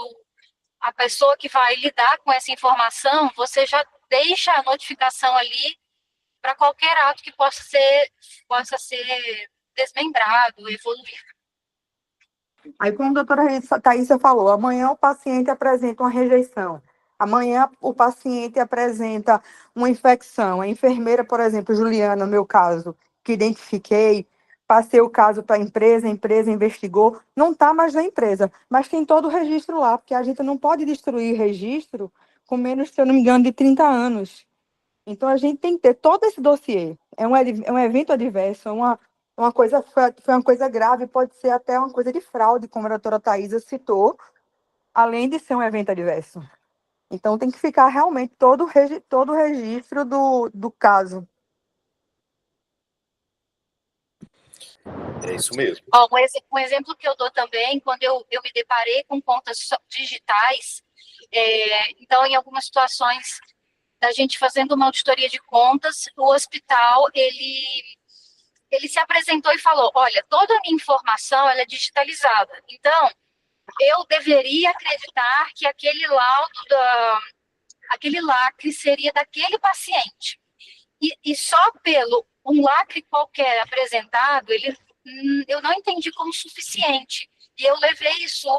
Speaker 7: a pessoa que vai lidar com essa informação, você já deixa a notificação ali para qualquer ato que possa ser desmembrado, evoluir.
Speaker 4: Aí, como a doutora Thaísa falou, amanhã o paciente apresenta uma rejeição, amanhã o paciente apresenta uma infecção. A enfermeira, por exemplo, Juliana, no meu caso, que identifiquei, passei o caso para a empresa investigou, não está mais na empresa, mas tem todo o registro lá, porque a gente não pode destruir registro com menos, se eu não me engano, de 30 anos. Então, a gente tem que ter todo esse dossiê. É um evento adverso, uma coisa, foi uma coisa grave, pode ser até uma coisa de fraude, como a doutora Thaísa citou, além de ser um evento adverso. Então, tem que ficar realmente todo o registro do caso.
Speaker 1: É isso mesmo.
Speaker 7: Ó, um exemplo que eu dou também, quando eu me deparei com contas digitais, então, em algumas situações da gente fazendo uma auditoria de contas, o hospital, ele se apresentou e falou, olha, toda a minha informação ela é digitalizada, então, eu deveria acreditar que aquele laudo, aquele lacre seria daquele paciente. E só pelo um lacre qualquer apresentado, eu não entendi como suficiente. E eu levei isso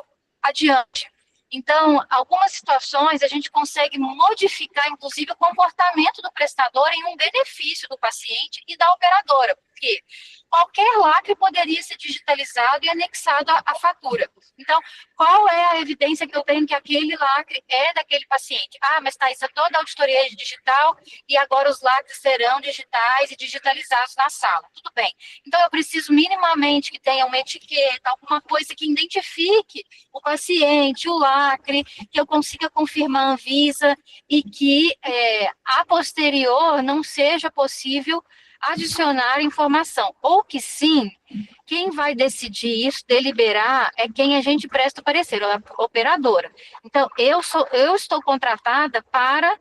Speaker 7: adiante. Então, algumas situações a gente consegue modificar, inclusive, o comportamento do prestador em um benefício do paciente e da operadora, porque qualquer lacre poderia ser digitalizado e anexado à fatura. Então, qual é a evidência que eu tenho que aquele lacre é daquele paciente? Ah, mas tá, isso é toda a auditoria digital e agora os lacres serão digitais e digitalizados na sala. Tudo bem. Então, eu preciso minimamente que tenha uma etiqueta, alguma coisa que identifique o paciente, o lacre, que eu consiga confirmar a Anvisa e que, a posterior, não seja possível adicionar informação. Ou que sim, quem vai decidir isso, deliberar, é quem a gente presta o parecer, a operadora. Então, eu estou contratada para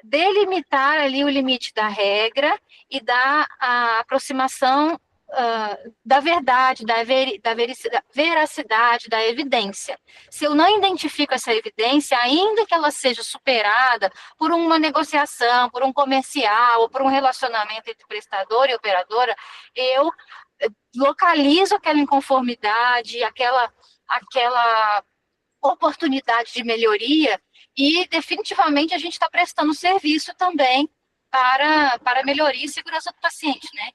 Speaker 7: delimitar ali o limite da regra e da aproximação da verdade, da veracidade, da evidência. Se eu não identifico essa evidência, ainda que ela seja superada por uma negociação, por um comercial, ou por um relacionamento entre prestador e operadora, eu localizo aquela inconformidade, aquela oportunidade de melhoria e definitivamente a gente está prestando serviço também para melhoria e segurança do paciente, né?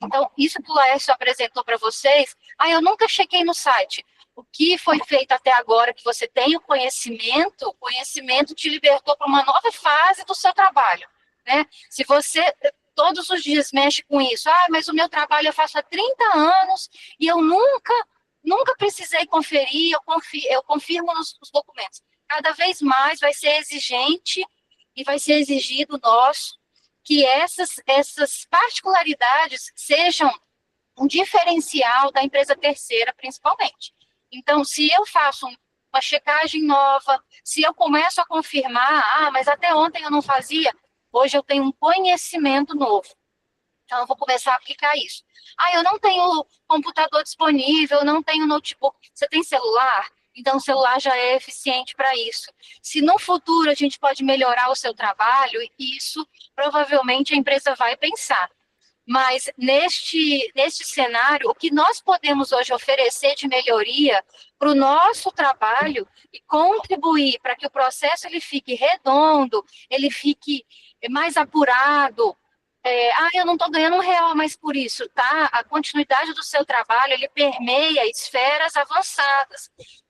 Speaker 7: Então, isso que o Laércio apresentou para vocês, eu nunca chequei no site. O que foi feito até agora, que você tem o conhecimento te libertou para uma nova fase do seu trabalho, né? Se você todos os dias mexe com isso, mas o meu trabalho eu faço há 30 anos e eu nunca precisei conferir, eu confirmo nos documentos. Cada vez mais vai ser exigente e vai ser exigido nosso que essas particularidades sejam um diferencial da empresa terceira, principalmente. Então, se eu faço uma checagem nova, se eu começo a confirmar, mas até ontem eu não fazia, hoje eu tenho um conhecimento novo. Então, eu vou começar a aplicar isso. Eu não tenho computador disponível, eu não tenho notebook. Você tem celular? Então, o celular já é eficiente para isso. Se no futuro a gente pode melhorar o seu trabalho, isso provavelmente a empresa vai pensar. Mas neste cenário, o que nós podemos hoje oferecer de melhoria para o nosso trabalho e contribuir para que o processo ele fique redondo, ele fique mais apurado, eu não estou ganhando R$1 mais por isso, tá? A continuidade do seu trabalho, ele permeia esferas avançadas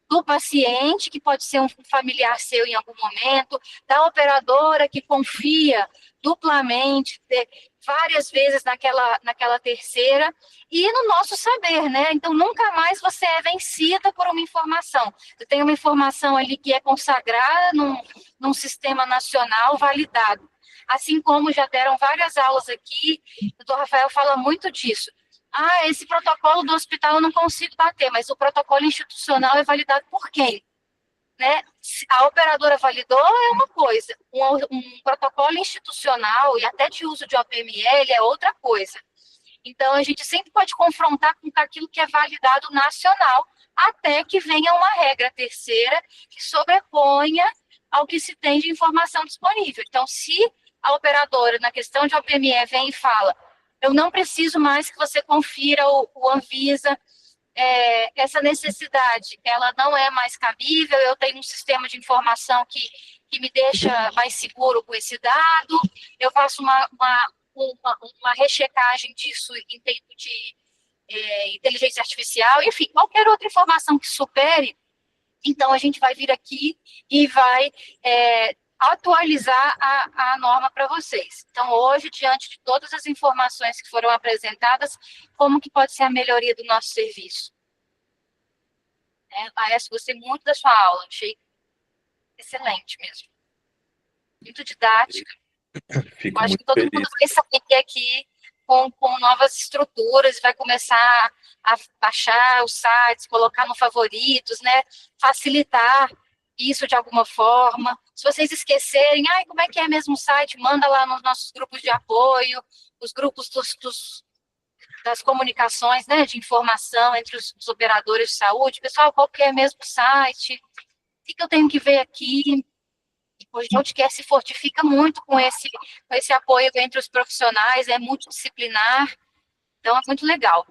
Speaker 7: do paciente, que pode ser um familiar seu em algum momento, da operadora que confia duplamente, várias vezes naquela terceira, e no nosso saber, né? Então, nunca mais você é vencida por uma informação. Você tem uma informação ali que é consagrada num sistema nacional validado. Assim como já deram várias aulas aqui, o doutor Rafael fala muito disso. Esse protocolo do hospital eu não consigo bater, mas o protocolo institucional é validado por quem? Né? A operadora validou é uma coisa, um protocolo institucional e até de uso de OPML é outra coisa. Então, a gente sempre pode confrontar com aquilo que é validado nacional, até que venha uma regra terceira que sobreponha ao que se tem de informação disponível. Então, se a operadora, na questão de OPME, vem e fala, eu não preciso mais que você confira o Anvisa, essa necessidade, ela não é mais cabível, eu tenho um sistema de informação que me deixa mais seguro com esse dado, eu faço uma rechecagem disso em tempo de inteligência artificial, enfim, qualquer outra informação que supere, então a gente vai vir aqui e vai atualizar a norma para vocês. Então, hoje, diante de todas as informações que foram apresentadas, como que pode ser a melhoria do nosso serviço? Aécio, gostei muito da sua aula, achei excelente mesmo. Muito didática.
Speaker 1: Fico
Speaker 7: Acho
Speaker 1: muito
Speaker 7: que todo
Speaker 1: feliz.
Speaker 7: mundo vai sair aqui com novas estruturas, vai começar a baixar os sites, colocar no favoritos, né? Facilitar isso de alguma forma. Se vocês esquecerem, como é que é mesmo o site? Manda lá nos nossos grupos de apoio, os grupos das comunicações, né, de informação entre os operadores de saúde. Pessoal, qual que é mesmo o site? O que eu tenho que ver aqui? O podcast se fortifica muito com esse apoio entre os profissionais, é multidisciplinar, então é muito legal.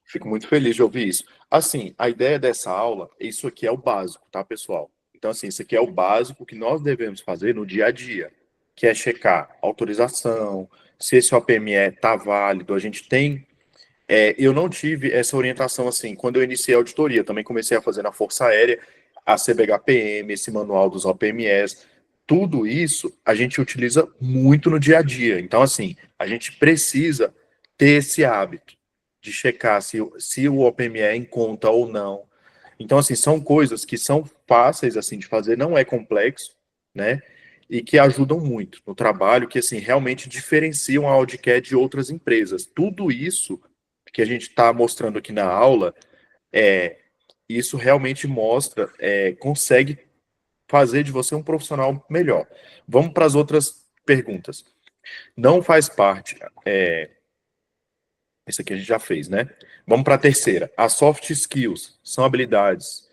Speaker 1: Fico muito feliz de ouvir isso. Assim, a ideia dessa aula, isso aqui é o básico, tá, pessoal? Então, assim, isso aqui é o básico que nós devemos fazer no dia a dia, que é checar autorização, se esse OPME está válido, a gente tem... eu não tive essa orientação, assim, quando eu iniciei a auditoria, também comecei a fazer na Força Aérea, a CBHPM, esse manual dos OPMEs, tudo isso a gente utiliza muito no dia a dia. Então, assim, a gente precisa ter esse hábito de checar se o OPME é em conta ou não. Então, assim, são coisas que são fáceis, assim, de fazer, não é complexo, né? E que ajudam muito no trabalho, que, assim, realmente diferenciam a Audicad de outras empresas. Tudo isso que a gente está mostrando aqui na aula, isso realmente mostra, consegue fazer de você um profissional melhor. Vamos para as outras perguntas. Não faz parte... Isso aqui a gente já fez, né? Vamos para a terceira. As soft skills são habilidades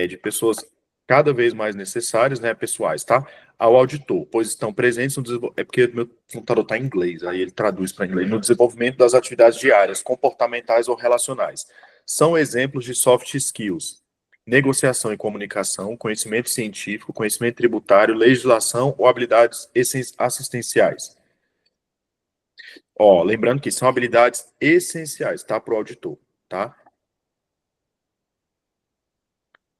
Speaker 1: de pessoas cada vez mais necessárias, né, pessoais, tá? Ao auditor, pois estão presentes no desenvolvimento... É porque meu computador está em inglês, aí ele traduz para inglês. No desenvolvimento das atividades diárias, comportamentais ou relacionais. São exemplos de soft skills. Negociação e comunicação, conhecimento científico, conhecimento tributário, legislação ou habilidades assistenciais. Lembrando que são habilidades essenciais, tá, para o auditor, tá?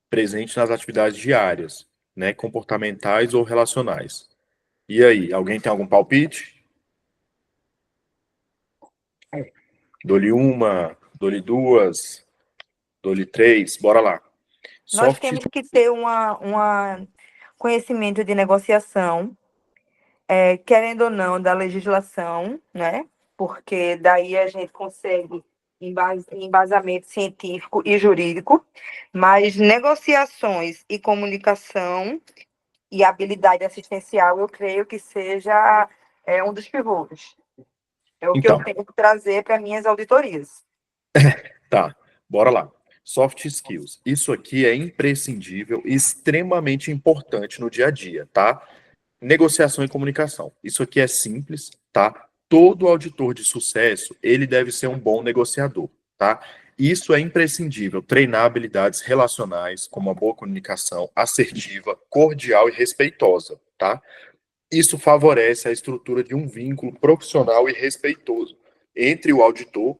Speaker 1: Presente nas atividades diárias, né, comportamentais ou relacionais. E aí, alguém tem algum palpite? Dou-lhe uma, dou-lhe duas, dou-lhe três, bora lá.
Speaker 4: Nós temos que ter um conhecimento de negociação, querendo ou não, da legislação, né? Porque daí a gente consegue embasamento científico e jurídico, mas negociações e comunicação e habilidade assistencial, eu creio que seja um dos pivôs. É o que eu tenho que trazer para minhas auditorias.
Speaker 1: Tá, bora lá. Soft skills. Isso aqui é imprescindível, extremamente importante no dia a dia, tá? Negociação e comunicação. Isso aqui é simples, tá? Todo auditor de sucesso, ele deve ser um bom negociador, tá? Isso é imprescindível, treinar habilidades relacionais, como a boa comunicação, assertiva, cordial e respeitosa, tá? Isso favorece a estrutura de um vínculo profissional e respeitoso entre o auditor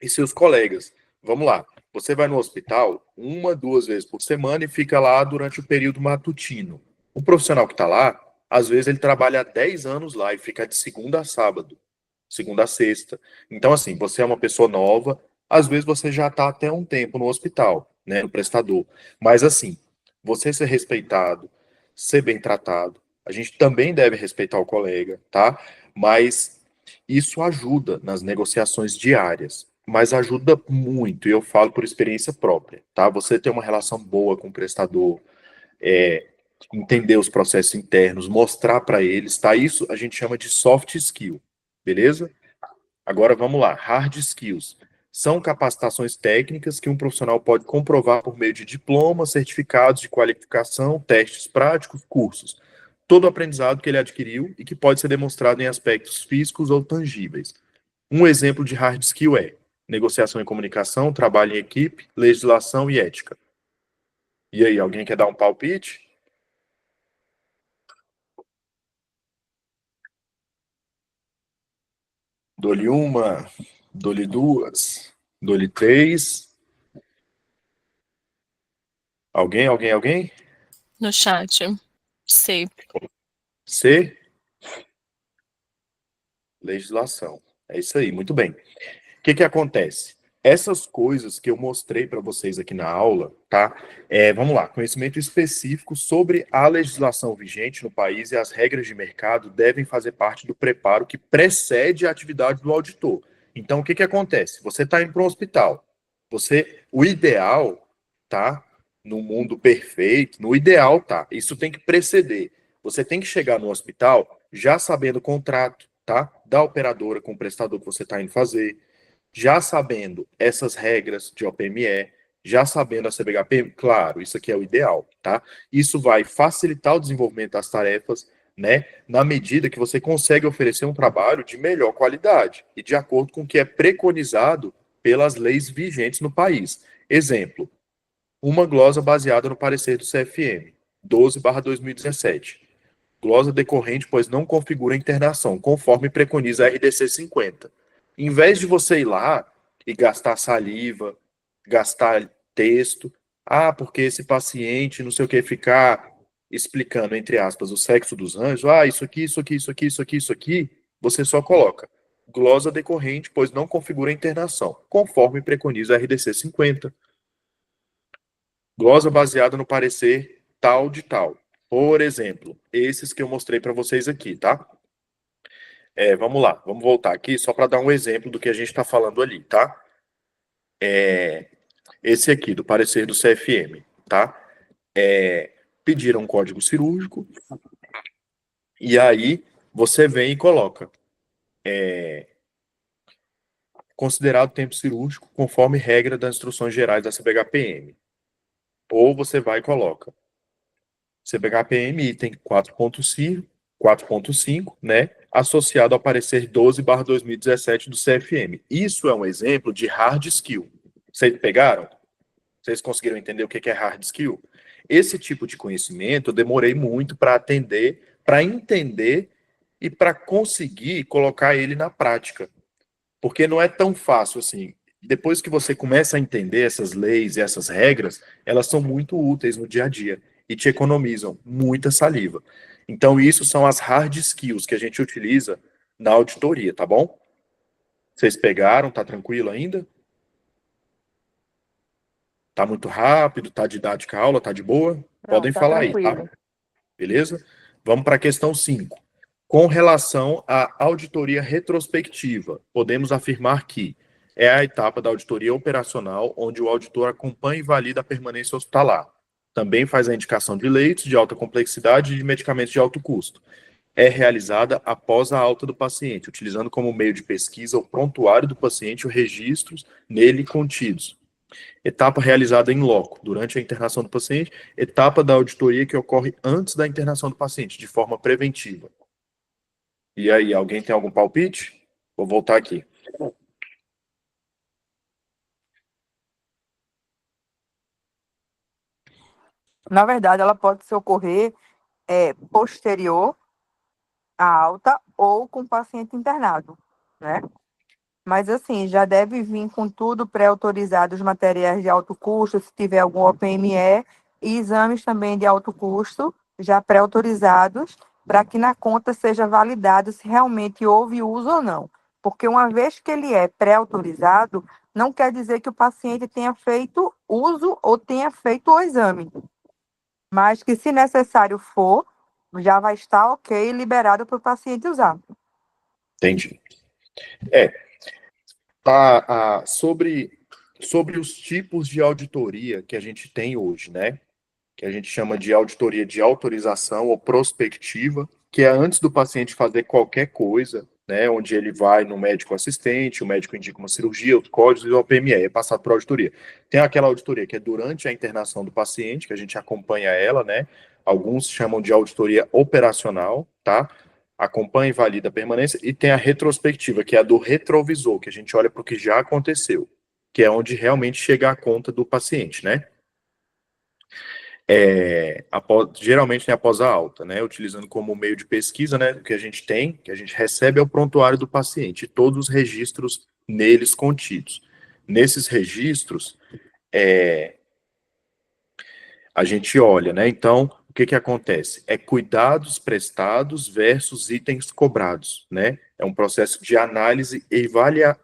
Speaker 1: e seus colegas. Vamos lá, você vai no hospital 1, 2 vezes por semana e fica lá durante o período matutino. O profissional que está lá, às vezes ele trabalha há 10 anos lá e fica de segunda a sábado, segunda a sexta. Então, assim, você é uma pessoa nova, às vezes você já está até um tempo no hospital, né, no prestador. Mas, assim, você ser respeitado, ser bem tratado, a gente também deve respeitar o colega, tá? Mas isso ajuda nas negociações diárias, mas ajuda muito, e eu falo por experiência própria, tá? Você ter uma relação boa com o prestador, entender os processos internos, mostrar para eles, tá? Isso a gente chama de soft skill, beleza? Agora vamos lá, hard skills. São capacitações técnicas que um profissional pode comprovar por meio de diplomas, certificados de qualificação, testes práticos, cursos. Todo aprendizado que ele adquiriu e que pode ser demonstrado em aspectos físicos ou tangíveis. Um exemplo de hard skill é negociação e comunicação, trabalho em equipe, legislação e ética. E aí, alguém quer dar um palpite? Dou-lhe uma, dou-lhe duas, dou-lhe três. Alguém?
Speaker 8: No chat. C.
Speaker 1: C? Legislação. É isso aí, muito bem. O que acontece? Essas coisas que eu mostrei para vocês aqui na aula, tá? Vamos lá, conhecimento específico sobre a legislação vigente no país e as regras de mercado devem fazer parte do preparo que precede a atividade do auditor. Então, o que acontece? Você está indo para um hospital. O ideal, tá? No mundo perfeito, no ideal, tá? Isso tem que preceder. Você tem que chegar no hospital já sabendo o contrato, tá? Da operadora com o prestador que você está indo fazer, já sabendo essas regras de OPME, já sabendo a CBHP, claro, isso aqui é o ideal, tá? Isso vai facilitar o desenvolvimento das tarefas, né? Na medida que você consegue oferecer um trabalho de melhor qualidade e de acordo com o que é preconizado pelas leis vigentes no país. Exemplo, uma glosa baseada no parecer do CFM, 12/2017. Glosa decorrente, pois não configura internação, conforme preconiza a RDC 50. Em vez de você ir lá e gastar saliva, gastar texto, porque esse paciente, não sei o que, ficar explicando, entre aspas, o sexo dos anjos, isso aqui, isso aqui, isso aqui, isso aqui, isso aqui, você só coloca glosa decorrente, pois não configura internação, conforme preconiza a RDC 50. Glosa baseada no parecer tal de tal. Por exemplo, esses que eu mostrei para vocês aqui, tá? Vamos lá, vamos voltar aqui só para dar um exemplo do que a gente está falando ali, tá? Esse aqui, do parecer do CFM, tá? Pediram um código cirúrgico, e aí você vem e coloca considerado tempo cirúrgico conforme regra das instruções gerais da CBHPM. Ou você vai e coloca CBHPM item 4.5, né, associado ao parecer 12/2017 do CFM. Isso é um exemplo de hard skill. Vocês pegaram? Vocês conseguiram entender o que é hard skill? Esse tipo de conhecimento eu demorei muito para entender e para conseguir colocar ele na prática. Porque não é tão fácil assim. Depois que você começa a entender essas leis e essas regras, elas são muito úteis no dia a dia e te economizam muita saliva. Então, isso são as hard skills que a gente utiliza na auditoria, tá bom? Vocês pegaram? Tá tranquilo ainda? Tá muito rápido? Tá didática a aula? Tá de boa? Podem
Speaker 4: Tá
Speaker 1: falar aí,
Speaker 4: tranquilo.
Speaker 1: tá? Beleza? Vamos para a questão 5. Com relação à auditoria retrospectiva, podemos afirmar que é a etapa da auditoria operacional onde o auditor acompanha e valida a permanência hospitalar. Também faz a indicação de leitos de alta complexidade e de medicamentos de alto custo. É realizada após a alta do paciente, utilizando como meio de pesquisa o prontuário do paciente e os registros nele contidos. Etapa realizada em loco, durante a internação do paciente. Etapa da auditoria que ocorre antes da internação do paciente, de forma preventiva. E aí, alguém tem algum palpite? Vou voltar aqui.
Speaker 4: Na verdade, ela pode se ocorrer posterior à alta ou com o paciente internado, né? Mas, assim, já deve vir com tudo pré-autorizado, os materiais de alto custo, se tiver algum OPME, e exames também de alto custo, já pré-autorizados, para que na conta seja validado se realmente houve uso ou não. Porque uma vez que ele é pré-autorizado, não quer dizer que o paciente tenha feito uso ou tenha feito o exame. Mas que, se necessário for, já vai estar ok, liberado para o paciente usar.
Speaker 1: Entendi. Sobre os tipos de auditoria que a gente tem hoje, né? que a gente chama de auditoria de autorização ou prospectiva, que é antes do paciente fazer qualquer coisa, né, onde ele vai no médico assistente, o médico indica uma cirurgia, os códigos e o PME, é passado por auditoria. Tem aquela auditoria que é durante a internação do paciente, que a gente acompanha ela, né, alguns chamam de auditoria operacional, tá? Acompanha e valida a permanência, e tem a retrospectiva, que é a do retrovisor, que a gente olha para o que já aconteceu, que é onde realmente chega a conta do paciente, né? Geralmente após a alta, né? Utilizando como meio de pesquisa, né? O que a gente tem, que a gente recebe é o prontuário do paciente, todos os registros neles contidos. Nesses registros, a gente olha, né? Então, o que que acontece? É cuidados prestados versus itens cobrados, né? É um processo de análise e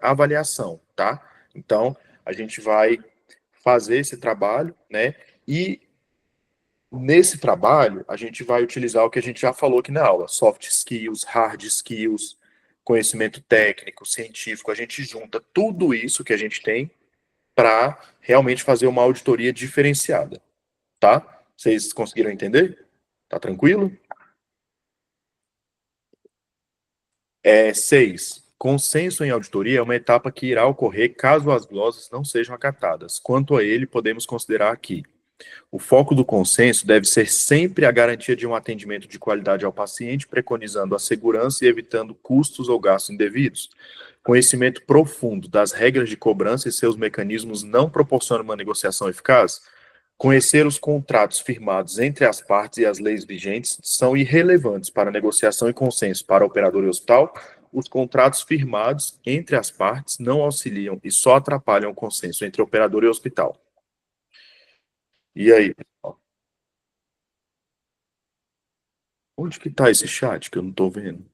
Speaker 1: avaliação, tá? Então, a gente vai fazer esse trabalho, né? E nesse trabalho, a gente vai utilizar o que a gente já falou aqui na aula, soft skills, hard skills, conhecimento técnico, científico, a gente junta tudo isso que a gente tem para realmente fazer uma auditoria diferenciada, tá? Vocês conseguiram entender? Tá tranquilo? 6. Consenso em auditoria é uma etapa que irá ocorrer caso as glosas não sejam acatadas. Quanto a ele, podemos considerar aqui: o foco do consenso deve ser sempre a garantia de um atendimento de qualidade ao paciente, preconizando a segurança e evitando custos ou gastos indevidos. Conhecimento profundo das regras de cobrança e seus mecanismos não proporciona uma negociação eficaz. Conhecer os contratos firmados entre as partes e as leis vigentes são irrelevantes para negociação e consenso para operador e hospital. Os contratos firmados entre as partes não auxiliam e só atrapalham o consenso entre operador e hospital. E aí, pessoal? Onde que tá esse chat que eu não tô vendo?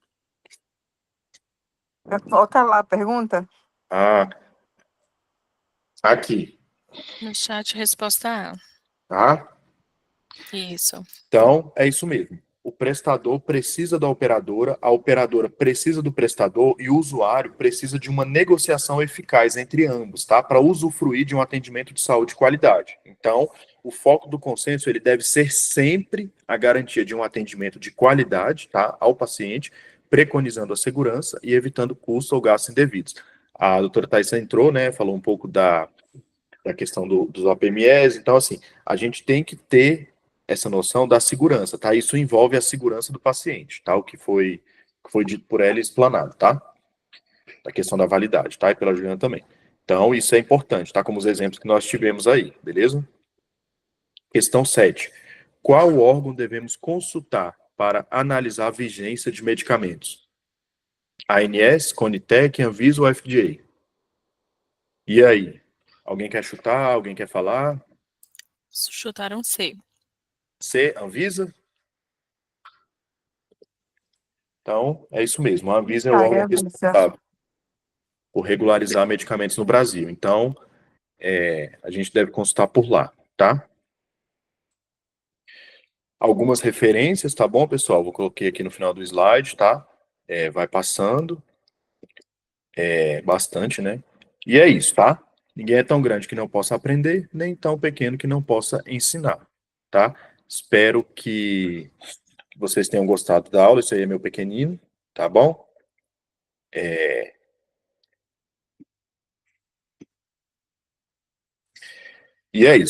Speaker 4: Volta lá a pergunta.
Speaker 1: Ah, aqui,
Speaker 8: No chat, resposta A.
Speaker 1: tá?
Speaker 8: Isso.
Speaker 1: Então, é isso mesmo. O prestador precisa da operadora, a operadora precisa do prestador e o usuário precisa de uma negociação eficaz entre ambos, tá? Para usufruir de um atendimento de saúde de qualidade. Então, o foco do consenso, ele deve ser sempre a garantia de um atendimento de qualidade, tá? Ao paciente, preconizando a segurança e evitando custos ou gastos indevidos. A doutora Thaisa entrou, né? Falou um pouco da questão dos OPMS. Então, assim, a gente tem que ter essa noção da segurança, tá? Isso envolve a segurança do paciente, tá? O que foi dito por ela e explanado, tá? A questão da validade, tá? E pela Juliana também. Então, isso é importante, tá? Como os exemplos que nós tivemos aí, beleza? Questão 7. Qual órgão devemos consultar para analisar a vigência de medicamentos? ANS, Conitec, Anvisa ou FDA? E aí? Alguém quer chutar? Alguém quer falar?
Speaker 8: Chutaram C.
Speaker 1: C, Anvisa? Então, é isso mesmo. A Anvisa é o órgão responsável por regularizar medicamentos no Brasil. Então, a gente deve consultar por lá, tá? Algumas referências, tá bom, pessoal? Vou coloquei aqui no final do slide, tá? Vai passando. Bastante, né? E é isso, tá? Ninguém é tão grande que não possa aprender, nem tão pequeno que não possa ensinar, tá? Espero que vocês tenham gostado da aula. Isso aí é meu pequenino, tá bom? E é isso.